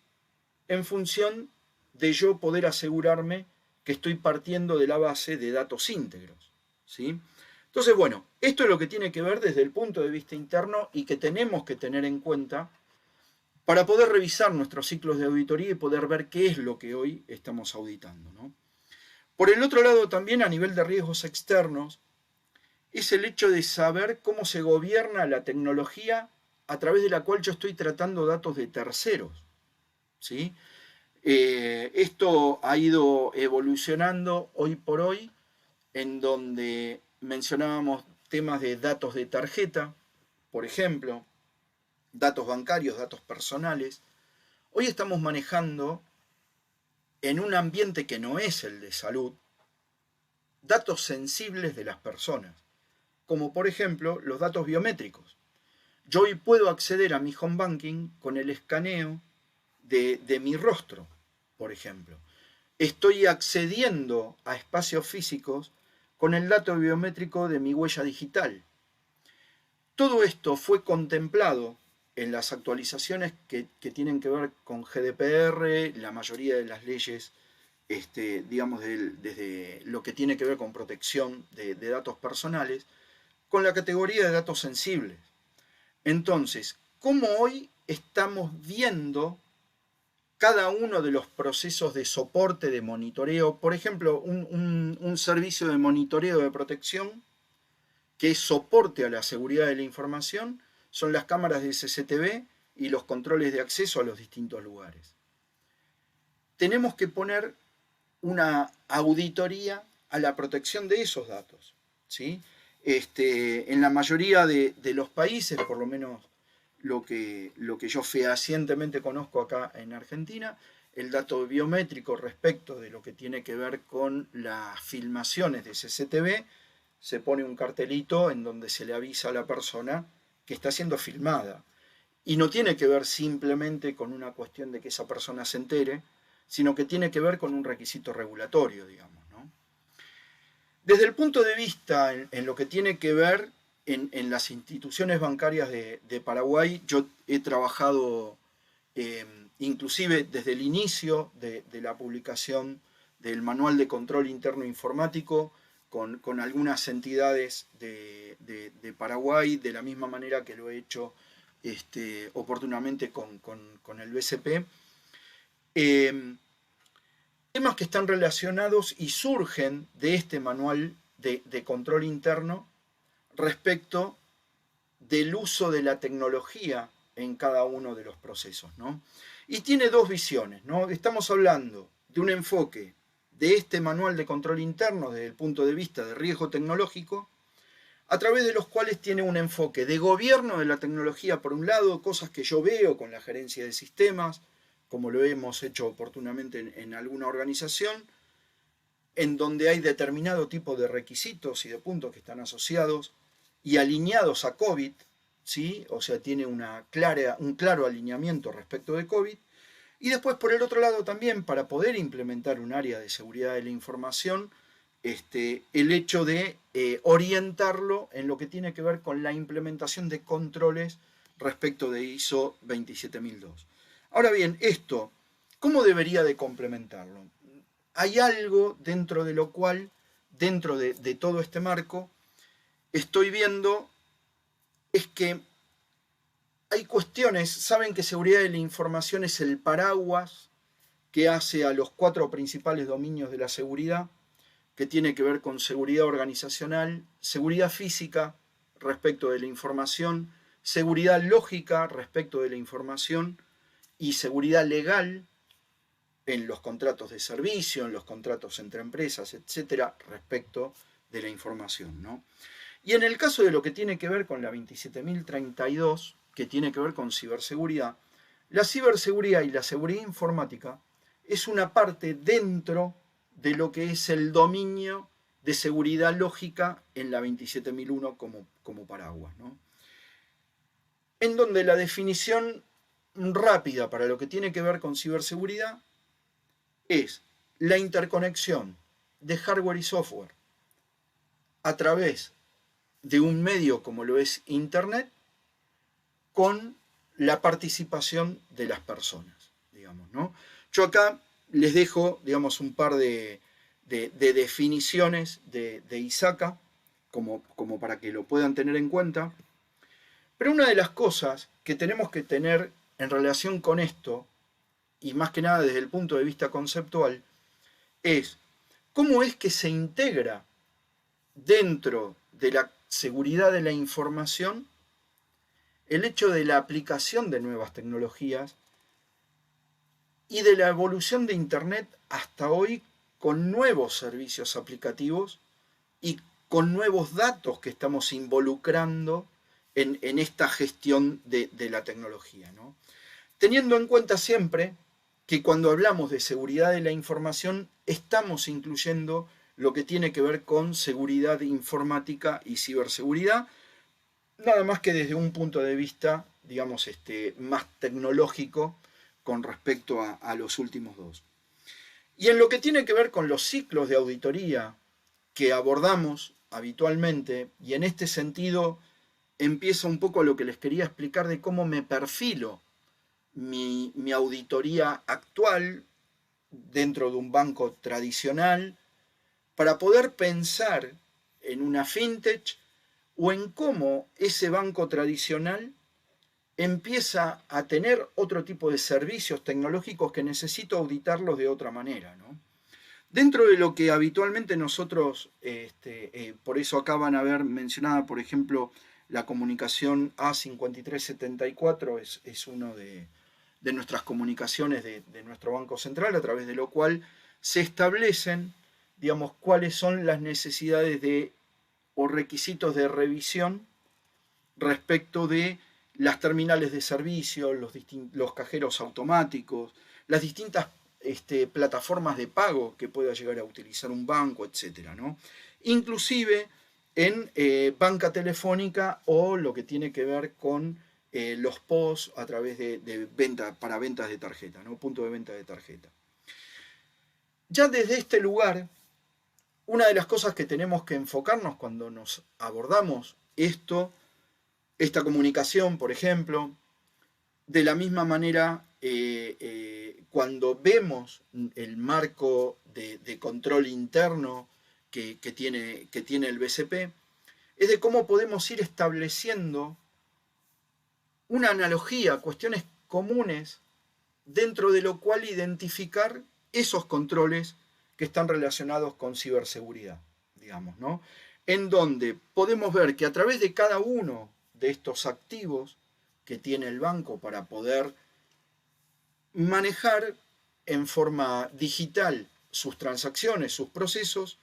en función de yo poder asegurarme que estoy partiendo de la base de datos íntegros, ¿sí? Entonces, bueno, esto es lo que tiene que ver desde el punto de vista interno y que tenemos que tener en cuenta para poder revisar nuestros ciclos de auditoría y poder ver qué es lo que hoy estamos auditando, ¿no? Por el otro lado, también a nivel de riesgos externos, es el hecho de saber cómo se gobierna la tecnología a través de la cual yo estoy tratando datos de terceros, ¿sí? Esto ha ido evolucionando hoy por hoy, en donde mencionábamos temas de datos de tarjeta, por ejemplo, datos bancarios, datos personales. Hoy estamos manejando en un ambiente que no es el de salud, datos sensibles de las personas, como por ejemplo los datos biométricos. Yo hoy puedo acceder a mi home banking con el escaneo de mi rostro, por ejemplo. Estoy accediendo a espacios físicos con el dato biométrico de mi huella digital. Todo esto fue contemplado en las actualizaciones que tienen que ver con GDPR, la mayoría de las leyes, digamos, desde lo que tiene que ver con protección de datos personales, con la categoría de datos sensibles. Entonces, ¿cómo hoy estamos viendo cada uno de los procesos de soporte, de monitoreo? Por ejemplo, un servicio de monitoreo de protección que es soporte a la seguridad de la información, son las cámaras de CCTV y los controles de acceso a los distintos lugares. Tenemos que poner una auditoría a la protección de esos datos, ¿sí? En la mayoría de los países, por lo menos lo que yo fehacientemente conozco acá en Argentina, el dato biométrico respecto de lo que tiene que ver con las filmaciones de CCTV, se pone un cartelito en donde se le avisa a la persona que está siendo filmada. Y no tiene que ver simplemente con una cuestión de que esa persona se entere, sino que tiene que ver con un requisito regulatorio, digamos, ¿no? Desde el punto de vista en lo que tiene que ver en las instituciones bancarias de Paraguay, yo he trabajado inclusive desde el inicio de la publicación del Manual de Control Interno Informático con algunas entidades de Paraguay, de la misma manera que lo he hecho oportunamente con el BCP. temas que están relacionados y surgen de este manual de control interno respecto del uso de la tecnología en cada uno de los procesos, ¿no? Y tiene dos visiones, ¿no? Estamos hablando de un enfoque de este manual de control interno desde el punto de vista de riesgo tecnológico, a través de los cuales tiene un enfoque de gobierno de la tecnología, por un lado, cosas que yo veo con la gerencia de sistemas, como lo hemos hecho oportunamente en alguna organización, en donde hay determinado tipo de requisitos y de puntos que están asociados y alineados a COVID, ¿sí? O sea, tiene un claro alineamiento respecto de COVID. Y después, por el otro lado, también para poder implementar un área de seguridad de la información, el hecho de orientarlo en lo que tiene que ver con la implementación de controles respecto de ISO 27002. Ahora bien, esto, ¿cómo debería de complementarlo? Hay algo dentro de lo cual, dentro de todo este marco, estoy viendo es que hay cuestiones, saben que seguridad de la información es el paraguas que hace a los 4 principales dominios de la seguridad, que tiene que ver con seguridad organizacional, seguridad física respecto de la información, seguridad lógica respecto de la información y seguridad legal en los contratos de servicio, en los contratos entre empresas, etcétera, respecto de la información, ¿no? Y en el caso de lo que tiene que ver con la 27032, que tiene que ver con ciberseguridad, la ciberseguridad y la seguridad informática es una parte dentro de lo que es el dominio de seguridad lógica en la 27001 como paraguas, ¿no? En donde la definición rápida para lo que tiene que ver con ciberseguridad es la interconexión de hardware y software a través de un medio como lo es Internet con la participación de las personas, digamos, ¿no? Yo acá les dejo, digamos, un par de definiciones de ISACA como para que lo puedan tener en cuenta. Pero una de las cosas que tenemos que tener en relación con esto, y más que nada desde el punto de vista conceptual, es cómo es que se integra dentro de la seguridad de la información el hecho de la aplicación de nuevas tecnologías y de la evolución de Internet hasta hoy con nuevos servicios aplicativos y con nuevos datos que estamos involucrando en esta gestión de la tecnología, ¿no? Teniendo en cuenta siempre que cuando hablamos de seguridad de la información estamos incluyendo lo que tiene que ver con seguridad informática y ciberseguridad, nada más que desde un punto de vista, digamos, más tecnológico con respecto a los últimos dos. Y en lo que tiene que ver con los ciclos de auditoría que abordamos habitualmente, y en este sentido empieza un poco lo que les quería explicar de cómo me perfilo mi auditoría actual dentro de un banco tradicional para poder pensar en una fintech o en cómo ese banco tradicional empieza a tener otro tipo de servicios tecnológicos que necesito auditarlos de otra manera, ¿no? Dentro de lo que habitualmente nosotros, por eso acá van a ver mencionada, por ejemplo, la comunicación A5374 es uno de nuestras comunicaciones de nuestro Banco Central, a través de lo cual se establecen, digamos, cuáles son las necesidades o requisitos de revisión respecto de las terminales de servicio, los cajeros automáticos, las distintas plataformas de pago que pueda llegar a utilizar un banco, etcétera, ¿no? Inclusive en banca telefónica o lo que tiene que ver con los POS a través de venta, para ventas de tarjeta, ¿no? Punto de venta de tarjeta. Ya desde este lugar, una de las cosas que tenemos que enfocarnos cuando nos abordamos esta comunicación, por ejemplo, de la misma manera, cuando vemos el marco de control interno que tiene el BCP, es de cómo podemos ir estableciendo una analogía, cuestiones comunes, dentro de lo cual identificar esos controles que están relacionados con ciberseguridad, digamos, ¿no? En donde podemos ver que a través de cada uno de estos activos que tiene el banco para poder manejar en forma digital sus transacciones, sus procesos,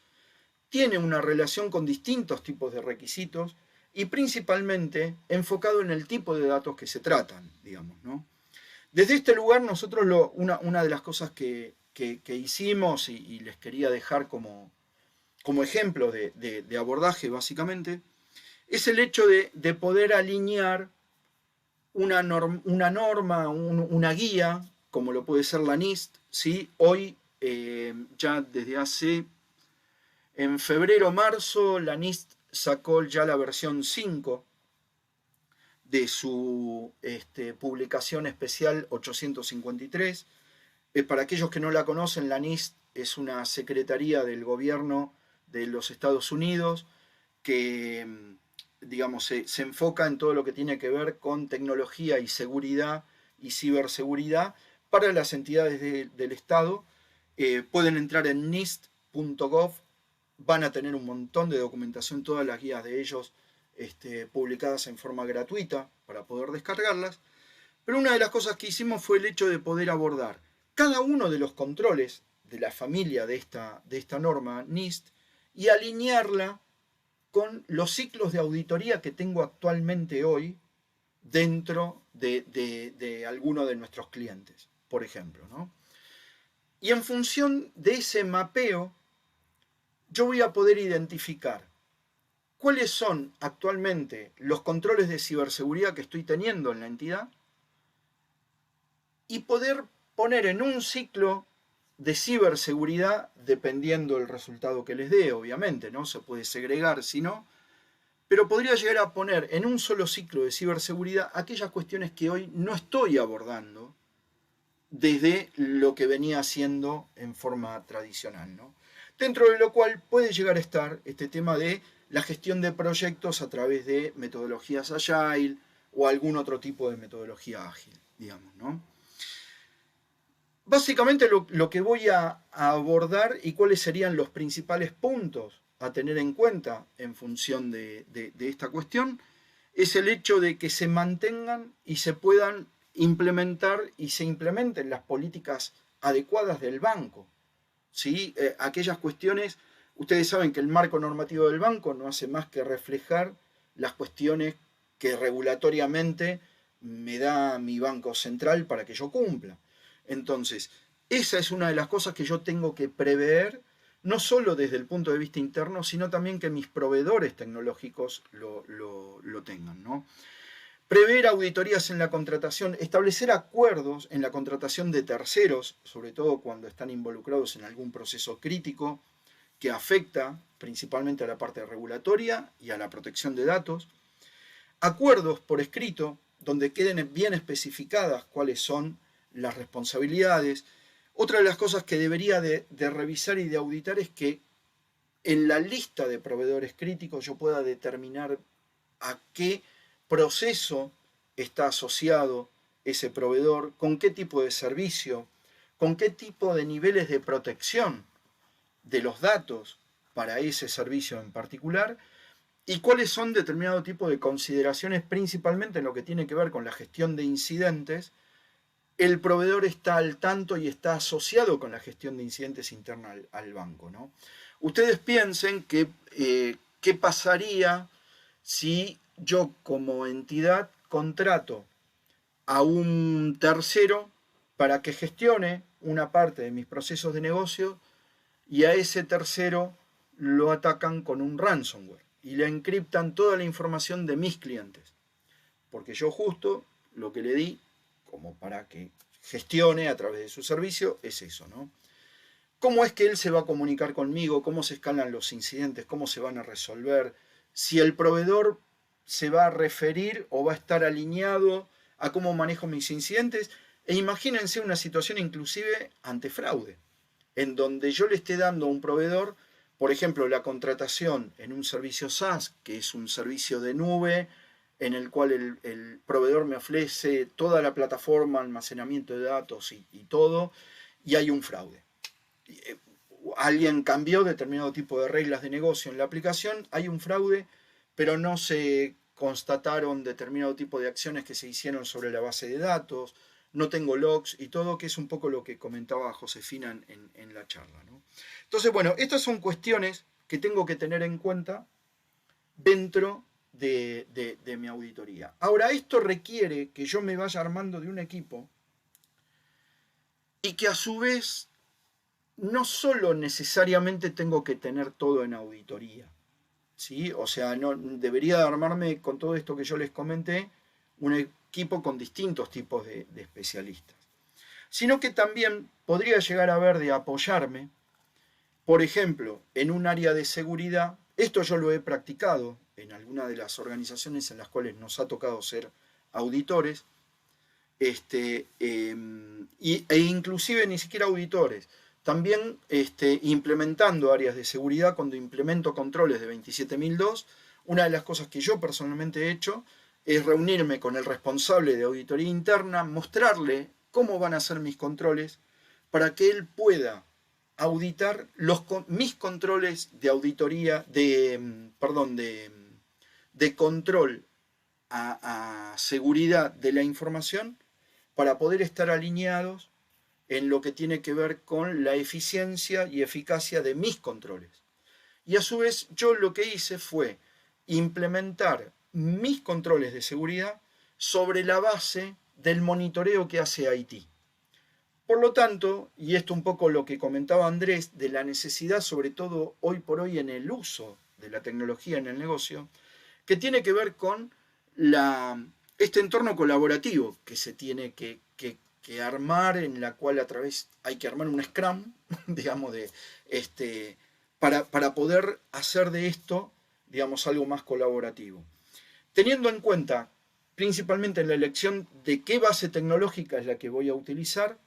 tiene una relación con distintos tipos de requisitos y principalmente enfocado en el tipo de datos que se tratan, digamos, ¿no? Desde este lugar nosotros una de las cosas que hicimos y les quería dejar como ejemplo de abordaje básicamente, es el hecho de poder alinear una norma, una guía, como lo puede ser la NIST, ¿sí? Hoy, ya desde hace, en febrero o marzo, la NIST sacó ya la versión 5 de su publicación especial 853. Para aquellos que no la conocen, la NIST es una secretaría del gobierno de los Estados Unidos que, digamos, se enfoca en todo lo que tiene que ver con tecnología y seguridad y ciberseguridad para las entidades del Estado. Pueden entrar en nist.gov, van a tener un montón de documentación, todas las guías de ellos publicadas en forma gratuita para poder descargarlas. Pero una de las cosas que hicimos fue el hecho de poder abordar cada uno de los controles de la familia de esta norma NIST y alinearla con los ciclos de auditoría que tengo actualmente hoy dentro de alguno de nuestros clientes, por ejemplo, ¿no? Y en función de ese mapeo, yo voy a poder identificar cuáles son actualmente los controles de ciberseguridad que estoy teniendo en la entidad y poder poner en un ciclo de ciberseguridad, dependiendo del resultado que les dé, obviamente, ¿no? Se puede segregar si no, pero podría llegar a poner en un solo ciclo de ciberseguridad aquellas cuestiones que hoy no estoy abordando desde lo que venía haciendo en forma tradicional, ¿no? Dentro de lo cual puede llegar a estar este tema de la gestión de proyectos a través de metodologías Agile o algún otro tipo de metodología ágil, digamos, ¿no? Básicamente lo que voy a abordar y cuáles serían los principales puntos a tener en cuenta en función de esta cuestión es el hecho de que se mantengan y se puedan implementar y se implementen las políticas adecuadas del banco, ¿sí? Aquellas cuestiones, ustedes saben que el marco normativo del banco no hace más que reflejar las cuestiones que regulatoriamente me da mi banco central para que yo cumpla. Entonces, esa es una de las cosas que yo tengo que prever, no solo desde el punto de vista interno, sino también que mis proveedores tecnológicos lo tengan, ¿no? Prever auditorías en la contratación, establecer acuerdos en la contratación de terceros, sobre todo cuando están involucrados en algún proceso crítico que afecta principalmente a la parte regulatoria y a la protección de datos. Acuerdos por escrito, donde queden bien especificadas cuáles son las responsabilidades. Otra de las cosas que debería de revisar y de auditar es que en la lista de proveedores críticos yo pueda determinar a qué proceso está asociado ese proveedor, con qué tipo de servicio, con qué tipo de niveles de protección de los datos para ese servicio en particular y cuáles son determinado tipo de consideraciones, principalmente en lo que tiene que ver con la gestión de incidentes. El proveedor está al tanto y está asociado con la gestión de incidentes interna al banco, ¿no? Ustedes piensen que qué pasaría si yo como entidad contrato a un tercero para que gestione una parte de mis procesos de negocio y a ese tercero lo atacan con un ransomware y le encriptan toda la información de mis clientes. Porque yo justo lo que le di como para que gestione a través de su servicio es eso, ¿no? ¿Cómo es que él se va a comunicar conmigo? ¿Cómo se escalan los incidentes? ¿Cómo se van a resolver? Si el proveedor se va a referir o va a estar alineado a cómo manejo mis incidentes. E imagínense una situación inclusive ante fraude, en donde yo le esté dando a un proveedor, por ejemplo, la contratación en un servicio SaaS, que es un servicio de nube, en el cual el proveedor me ofrece toda la plataforma, almacenamiento de datos y todo, y hay un fraude. alguien cambió determinado tipo de reglas de negocio en la aplicación, hay un fraude, pero no se constataron determinado tipo de acciones que se hicieron sobre la base de datos, no tengo logs y todo, que es un poco lo que comentaba Josefina en la charla, ¿no? Entonces, bueno, estas son cuestiones que tengo que tener en cuenta dentro de mi auditoría. Ahora, esto requiere que yo me vaya armando de un equipo y que a su vez no solo necesariamente tengo que tener todo en auditoría, ¿sí? O sea, no, debería armarme con todo esto que yo les comenté, un equipo con distintos tipos de especialistas, sino que también podría llegar a ver de apoyarme, por ejemplo, en un área de seguridad. Esto yo lo he practicado en algunas de las organizaciones en las cuales nos ha tocado ser auditores, e inclusive ni siquiera auditores, también implementando áreas de seguridad. Cuando implemento controles de 27002, una de las cosas que yo personalmente he hecho es reunirme con el responsable de auditoría interna, mostrarle cómo van a ser mis controles para que él pueda auditar mis controles de auditoría, de control a seguridad de la información, para poder estar alineados en lo que tiene que ver con la eficiencia y eficacia de mis controles. Y a su vez yo lo que hice fue implementar mis controles de seguridad sobre la base del monitoreo que hace IT. Por lo tanto, y esto un poco lo que comentaba Andrés, de la necesidad, sobre todo hoy por hoy, en el uso de la tecnología en el negocio, que tiene que ver con este entorno colaborativo que se tiene que armar, en la cual a través hay que armar un Scrum, digamos, para poder hacer de esto, digamos, algo más colaborativo. Teniendo en cuenta principalmente la elección de qué base tecnológica es la que voy a utilizar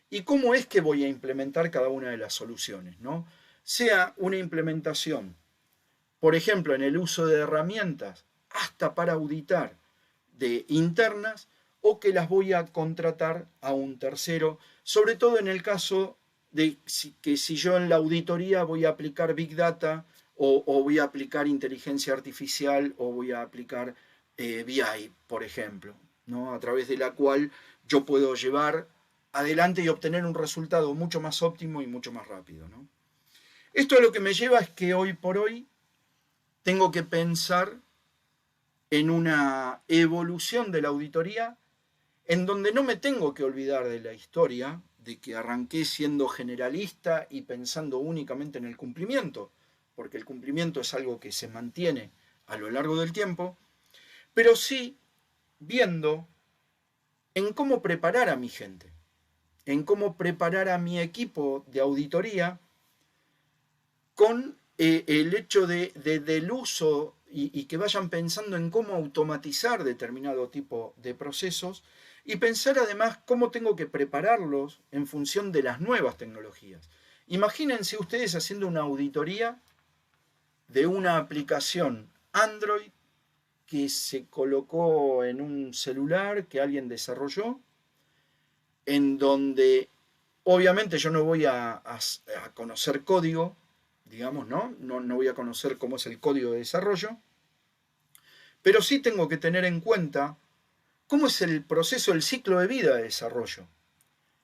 y cómo es que voy a implementar cada una de las soluciones, ¿no? Sea una implementación, por ejemplo, en el uso de herramientas, hasta para auditar de internas, o que las voy a contratar a un tercero, sobre todo en el caso de que si yo en la auditoría voy a aplicar Big Data, o voy a aplicar inteligencia artificial, o voy a aplicar BI, por ejemplo, ¿no? A través de la cual yo puedo llevar adelante y obtener un resultado mucho más óptimo y mucho más rápido, ¿no? Esto lo que me lleva es que hoy por hoy tengo que pensar en una evolución de la auditoría en donde no me tengo que olvidar de la historia, de que arranqué siendo generalista y pensando únicamente en el cumplimiento, porque el cumplimiento es algo que se mantiene a lo largo del tiempo, pero sí viendo en cómo preparar a mi gente, en cómo preparar a mi equipo de auditoría con el hecho del uso y que vayan pensando en cómo automatizar determinado tipo de procesos, y pensar además cómo tengo que prepararlos en función de las nuevas tecnologías. Imagínense ustedes haciendo una auditoría de una aplicación Android que se colocó en un celular que alguien desarrolló, en donde obviamente yo no voy a conocer código, digamos, ¿no? No voy a conocer cómo es el código de desarrollo, pero sí tengo que tener en cuenta cómo es el proceso, el ciclo de vida de desarrollo.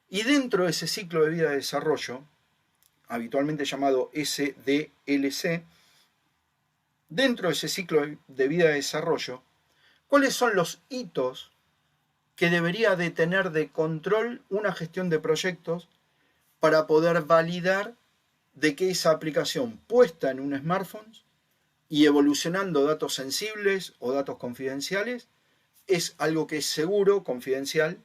Y dentro de ese ciclo de vida de desarrollo, habitualmente llamado SDLC, dentro de ese ciclo de vida de desarrollo, ¿cuáles son los hitos que debería de tener de control una gestión de proyectos para poder validar de que esa aplicación puesta en un smartphone y evolucionando datos sensibles o datos confidenciales es algo que es seguro, confidencial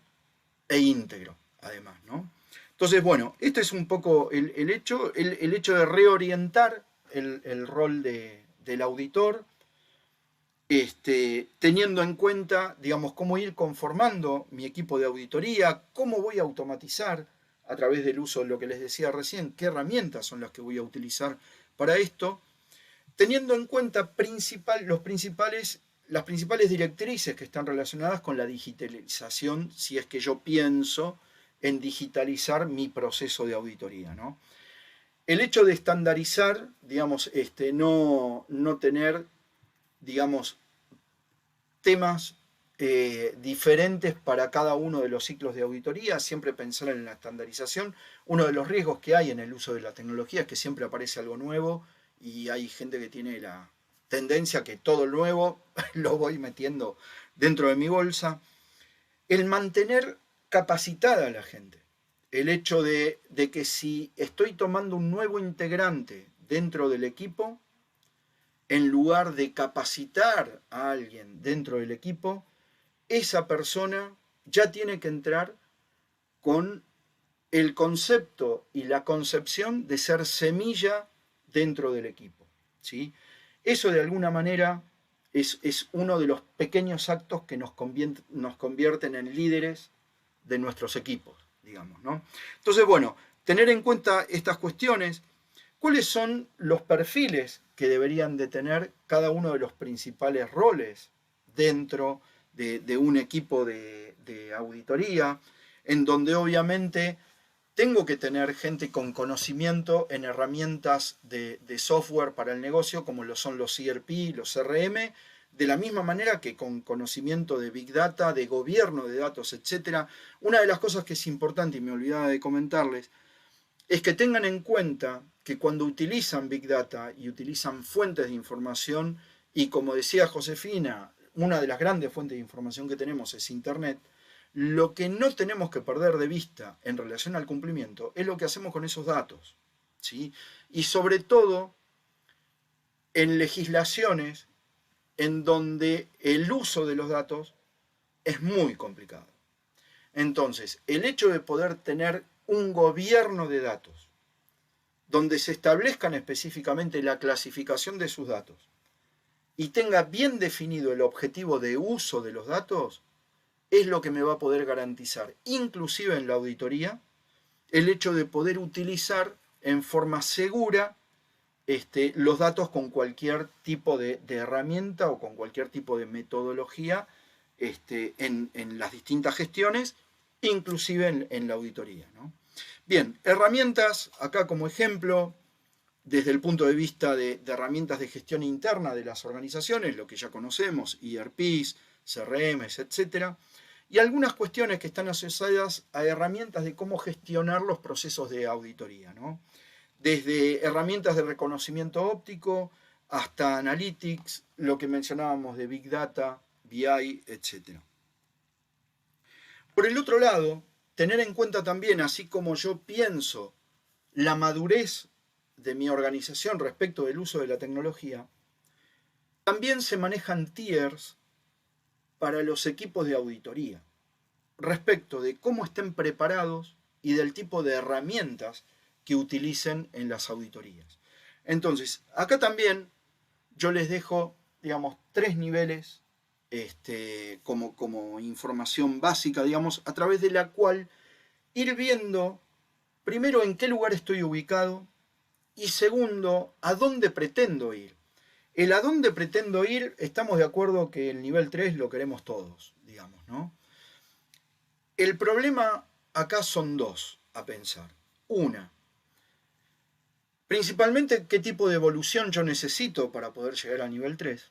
e íntegro, además, ¿no? Entonces, bueno, este es un poco el hecho de reorientar el rol del auditor, teniendo en cuenta, digamos, cómo ir conformando mi equipo de auditoría, cómo voy a automatizar a través del uso de lo que les decía recién, qué herramientas son las que voy a utilizar para esto, teniendo en cuenta las principales directrices que están relacionadas con la digitalización, si es que yo pienso en digitalizar mi proceso de auditoría, ¿no? El hecho de estandarizar, digamos, no tener, digamos, temas diferentes para cada uno de los ciclos de auditoría, siempre pensar en la estandarización. Uno de los riesgos que hay en el uso de la tecnología es que siempre aparece algo nuevo y hay gente que tiene la tendencia que todo lo nuevo lo voy metiendo dentro de mi bolsa. El mantener capacitada a la gente. El hecho de que si estoy tomando un nuevo integrante dentro del equipo, en lugar de capacitar a alguien dentro del equipo, esa persona ya tiene que entrar con el concepto y la concepción de ser semilla dentro del equipo, ¿sí? Eso de alguna manera es uno de los pequeños actos que nos convierten en líderes de nuestros equipos, digamos, ¿no? Entonces, bueno, tener en cuenta estas cuestiones. ¿Cuáles son los perfiles que deberían de tener cada uno de los principales roles dentro de un equipo de auditoría? En donde obviamente tengo que tener gente con conocimiento en herramientas de software para el negocio, como lo son los ERP, los CRM, de la misma manera que con conocimiento de Big Data, de gobierno de datos, etc. Una de las cosas que es importante, y me olvidaba de comentarles, es que tengan en cuenta que cuando utilizan Big Data y utilizan fuentes de información, y como decía Josefina, una de las grandes fuentes de información que tenemos es Internet, lo que no tenemos que perder de vista en relación al cumplimiento es lo que hacemos con esos datos, ¿sí? Y sobre todo en legislaciones en donde el uso de los datos es muy complicado. Entonces, el hecho de poder tener un gobierno de datos donde se establezcan específicamente la clasificación de sus datos y tenga bien definido el objetivo de uso de los datos, es lo que me va a poder garantizar, inclusive en la auditoría, el hecho de poder utilizar en forma segura los datos con cualquier tipo de herramienta o con cualquier tipo de metodología en las distintas gestiones, inclusive en la auditoría, ¿no? Bien, herramientas, acá como ejemplo, desde el punto de vista de herramientas de gestión interna de las organizaciones, lo que ya conocemos, ERPs, CRMs, etc. Y algunas cuestiones que están asociadas a herramientas de cómo gestionar los procesos de auditoría, ¿no? Desde herramientas de reconocimiento óptico hasta analytics, lo que mencionábamos de Big Data, BI, etc. Por el otro lado, tener en cuenta también, así como yo pienso la madurez de mi organización respecto del uso de la tecnología, también se manejan tiers para los equipos de auditoría respecto de cómo estén preparados y del tipo de herramientas que utilicen en las auditorías. Entonces, acá también yo les dejo, digamos, 3 niveles como información básica, digamos, a través de la cual ir viendo, primero, en qué lugar estoy ubicado y segundo, a dónde pretendo ir. El a dónde pretendo ir, estamos de acuerdo que el nivel 3 lo queremos todos, digamos, ¿no? El problema acá son dos a pensar. Una, principalmente qué tipo de evolución yo necesito para poder llegar al nivel 3.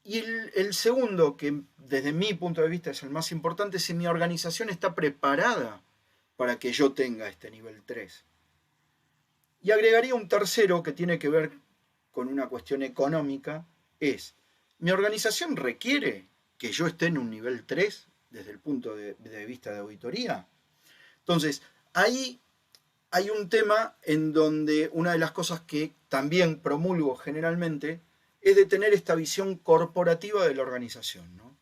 Y el segundo, que desde mi punto de vista es el más importante, es si mi organización está preparada para que yo tenga este nivel 3. Y agregaría un tercero que tiene que ver con una cuestión económica, es, ¿mi organización requiere que yo esté en un nivel 3 desde el punto de vista de auditoría? Entonces, ahí hay un tema en donde una de las cosas que también promulgo generalmente es de tener esta visión corporativa de la organización, ¿no?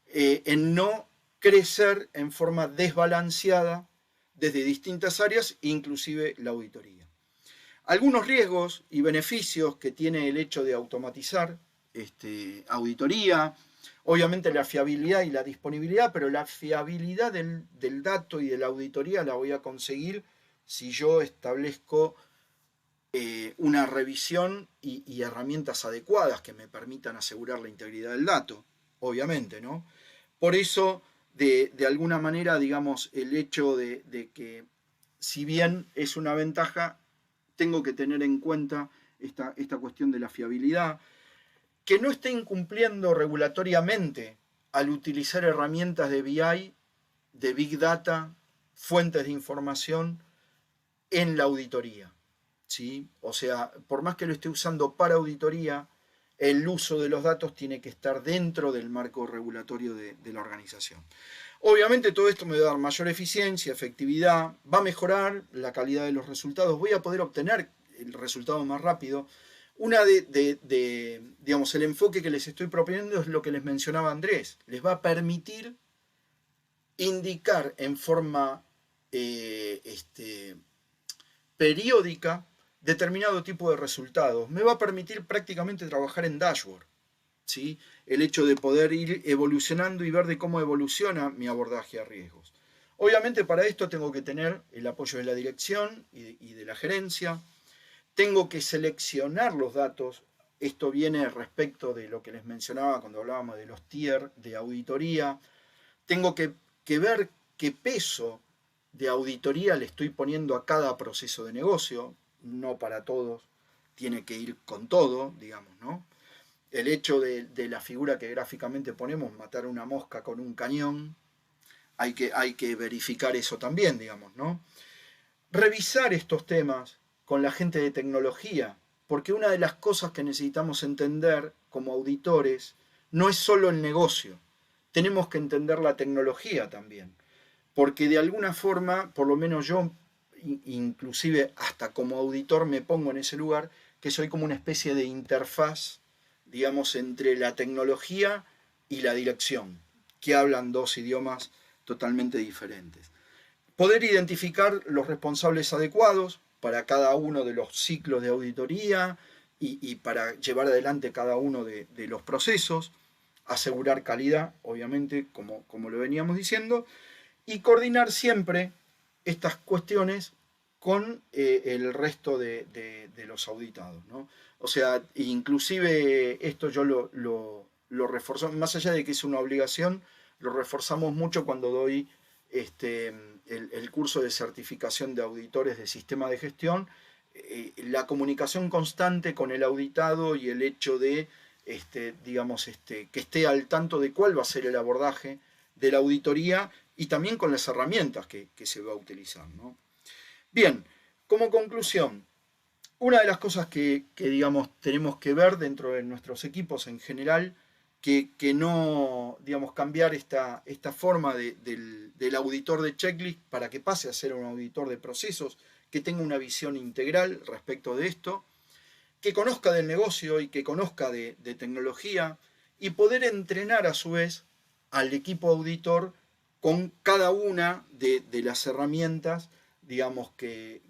En no crecer en forma desbalanceada desde distintas áreas, inclusive la auditoría. Algunos riesgos y beneficios que tiene el hecho de automatizar auditoría, obviamente la fiabilidad y la disponibilidad, pero la fiabilidad del dato y de la auditoría la voy a conseguir si yo establezco una revisión y herramientas adecuadas que me permitan asegurar la integridad del dato, obviamente, ¿no? Por eso, de alguna manera, digamos, el hecho de que si bien es una ventaja, tengo que tener en cuenta esta cuestión de la fiabilidad, que no esté incumpliendo regulatoriamente al utilizar herramientas de BI, de Big Data, fuentes de información en la auditoría, ¿sí? O sea, por más que lo esté usando para auditoría, el uso de los datos tiene que estar dentro del marco regulatorio de la organización. Obviamente todo esto me va a dar mayor eficiencia, efectividad, va a mejorar la calidad de los resultados, voy a poder obtener el resultado más rápido. Digamos, el enfoque que les estoy proponiendo es lo que les mencionaba Andrés, les va a permitir indicar en forma periódica determinado tipo de resultados. Me va a permitir prácticamente trabajar en dashboard, ¿sí? El hecho de poder ir evolucionando y ver de cómo evoluciona mi abordaje a riesgos. Obviamente para esto tengo que tener el apoyo de la dirección y de la gerencia. Tengo que seleccionar los datos. Esto viene respecto de lo que les mencionaba cuando hablábamos de los tier de auditoría. Tengo que ver qué peso de auditoría le estoy poniendo a cada proceso de negocio. No para todos tiene que ir con todo, digamos, ¿no? El hecho de la figura que gráficamente ponemos, matar una mosca con un cañón, hay que verificar eso también, digamos, ¿no? Revisar estos temas con la gente de tecnología, porque una de las cosas que necesitamos entender como auditores no es solo el negocio, tenemos que entender la tecnología también, porque de alguna forma, por lo menos yo, inclusive hasta como auditor me pongo en ese lugar, que soy como una especie de interfaz, digamos, entre la tecnología y la dirección, que hablan dos idiomas totalmente diferentes. Poder identificar los responsables adecuados para cada uno de los ciclos de auditoría y para llevar adelante cada uno de los procesos, asegurar calidad, obviamente, como lo veníamos diciendo, y coordinar siempre estas cuestiones con el resto de los auditados, ¿no? O sea, inclusive esto yo lo reforzo, más allá de que es una obligación, lo reforzamos mucho cuando doy el curso de certificación de auditores de sistema de gestión, la comunicación constante con el auditado y el hecho de, digamos, que esté al tanto de cuál va a ser el abordaje de la auditoría y también con las herramientas que se va a utilizar, ¿no? Bien, como conclusión, una de las cosas que digamos, tenemos que ver dentro de nuestros equipos en general, que no, digamos, cambiar esta forma del auditor de checklist para que pase a ser un auditor de procesos, que tenga una visión integral respecto de esto, que conozca del negocio y que conozca de tecnología y poder entrenar a su vez al equipo auditor con cada una de las herramientas, digamos, que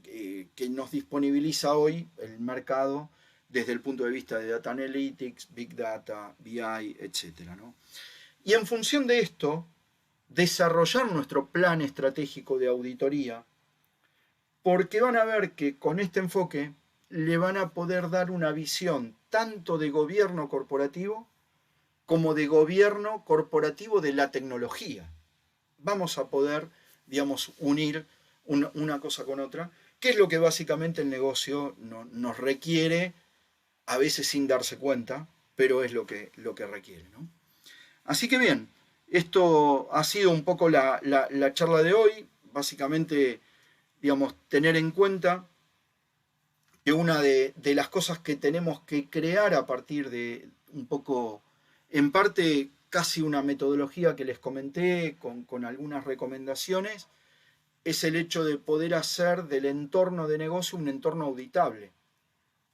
nos disponibiliza hoy el mercado desde el punto de vista de Data Analytics, Big Data, BI, etc., ¿no? Y en función de esto, desarrollar nuestro plan estratégico de auditoría, porque van a ver que con este enfoque le van a poder dar una visión tanto de gobierno corporativo como de gobierno corporativo de la tecnología. Vamos a poder, digamos, unir una cosa con otra, que es lo que básicamente el negocio nos requiere, a veces sin darse cuenta, pero es lo que requiere, ¿no? Así que bien, esto ha sido un poco la charla de hoy. Básicamente, digamos, tener en cuenta que una de las cosas que tenemos que crear a partir de un poco, en parte casi una metodología que les comenté con algunas recomendaciones, es el hecho de poder hacer del entorno de negocio un entorno auditable,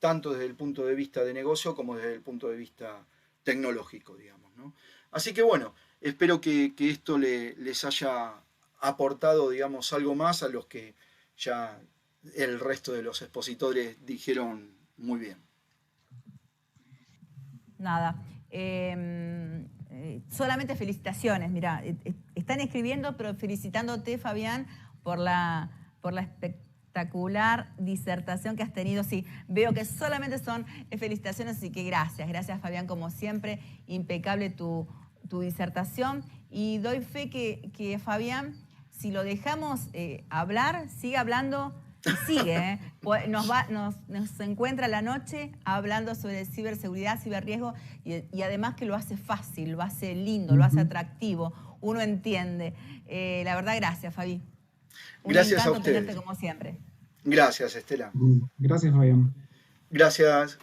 tanto desde el punto de vista de negocio como desde el punto de vista tecnológico, digamos, ¿no? Así que bueno, espero que esto les haya aportado, digamos, algo más a los que ya el resto de los expositores dijeron muy bien. Nada. Solamente felicitaciones. Mira, están escribiendo, pero felicitándote, Fabián, por la espectacular disertación que has tenido. Sí, veo que solamente son felicitaciones, así que gracias. Gracias, Fabián, como siempre. Impecable tu disertación. Y doy fe que Fabián si lo dejamos hablar, sigue hablando y sigue. Nos encuentra a la noche hablando sobre ciberseguridad, ciberriesgo, y además que lo hace fácil, lo hace lindo, lo hace atractivo, uno entiende. La verdad, gracias, Fabi. Gracias a ustedes. Tenerte como siempre. Gracias, Estela. Gracias, Fabián. Gracias.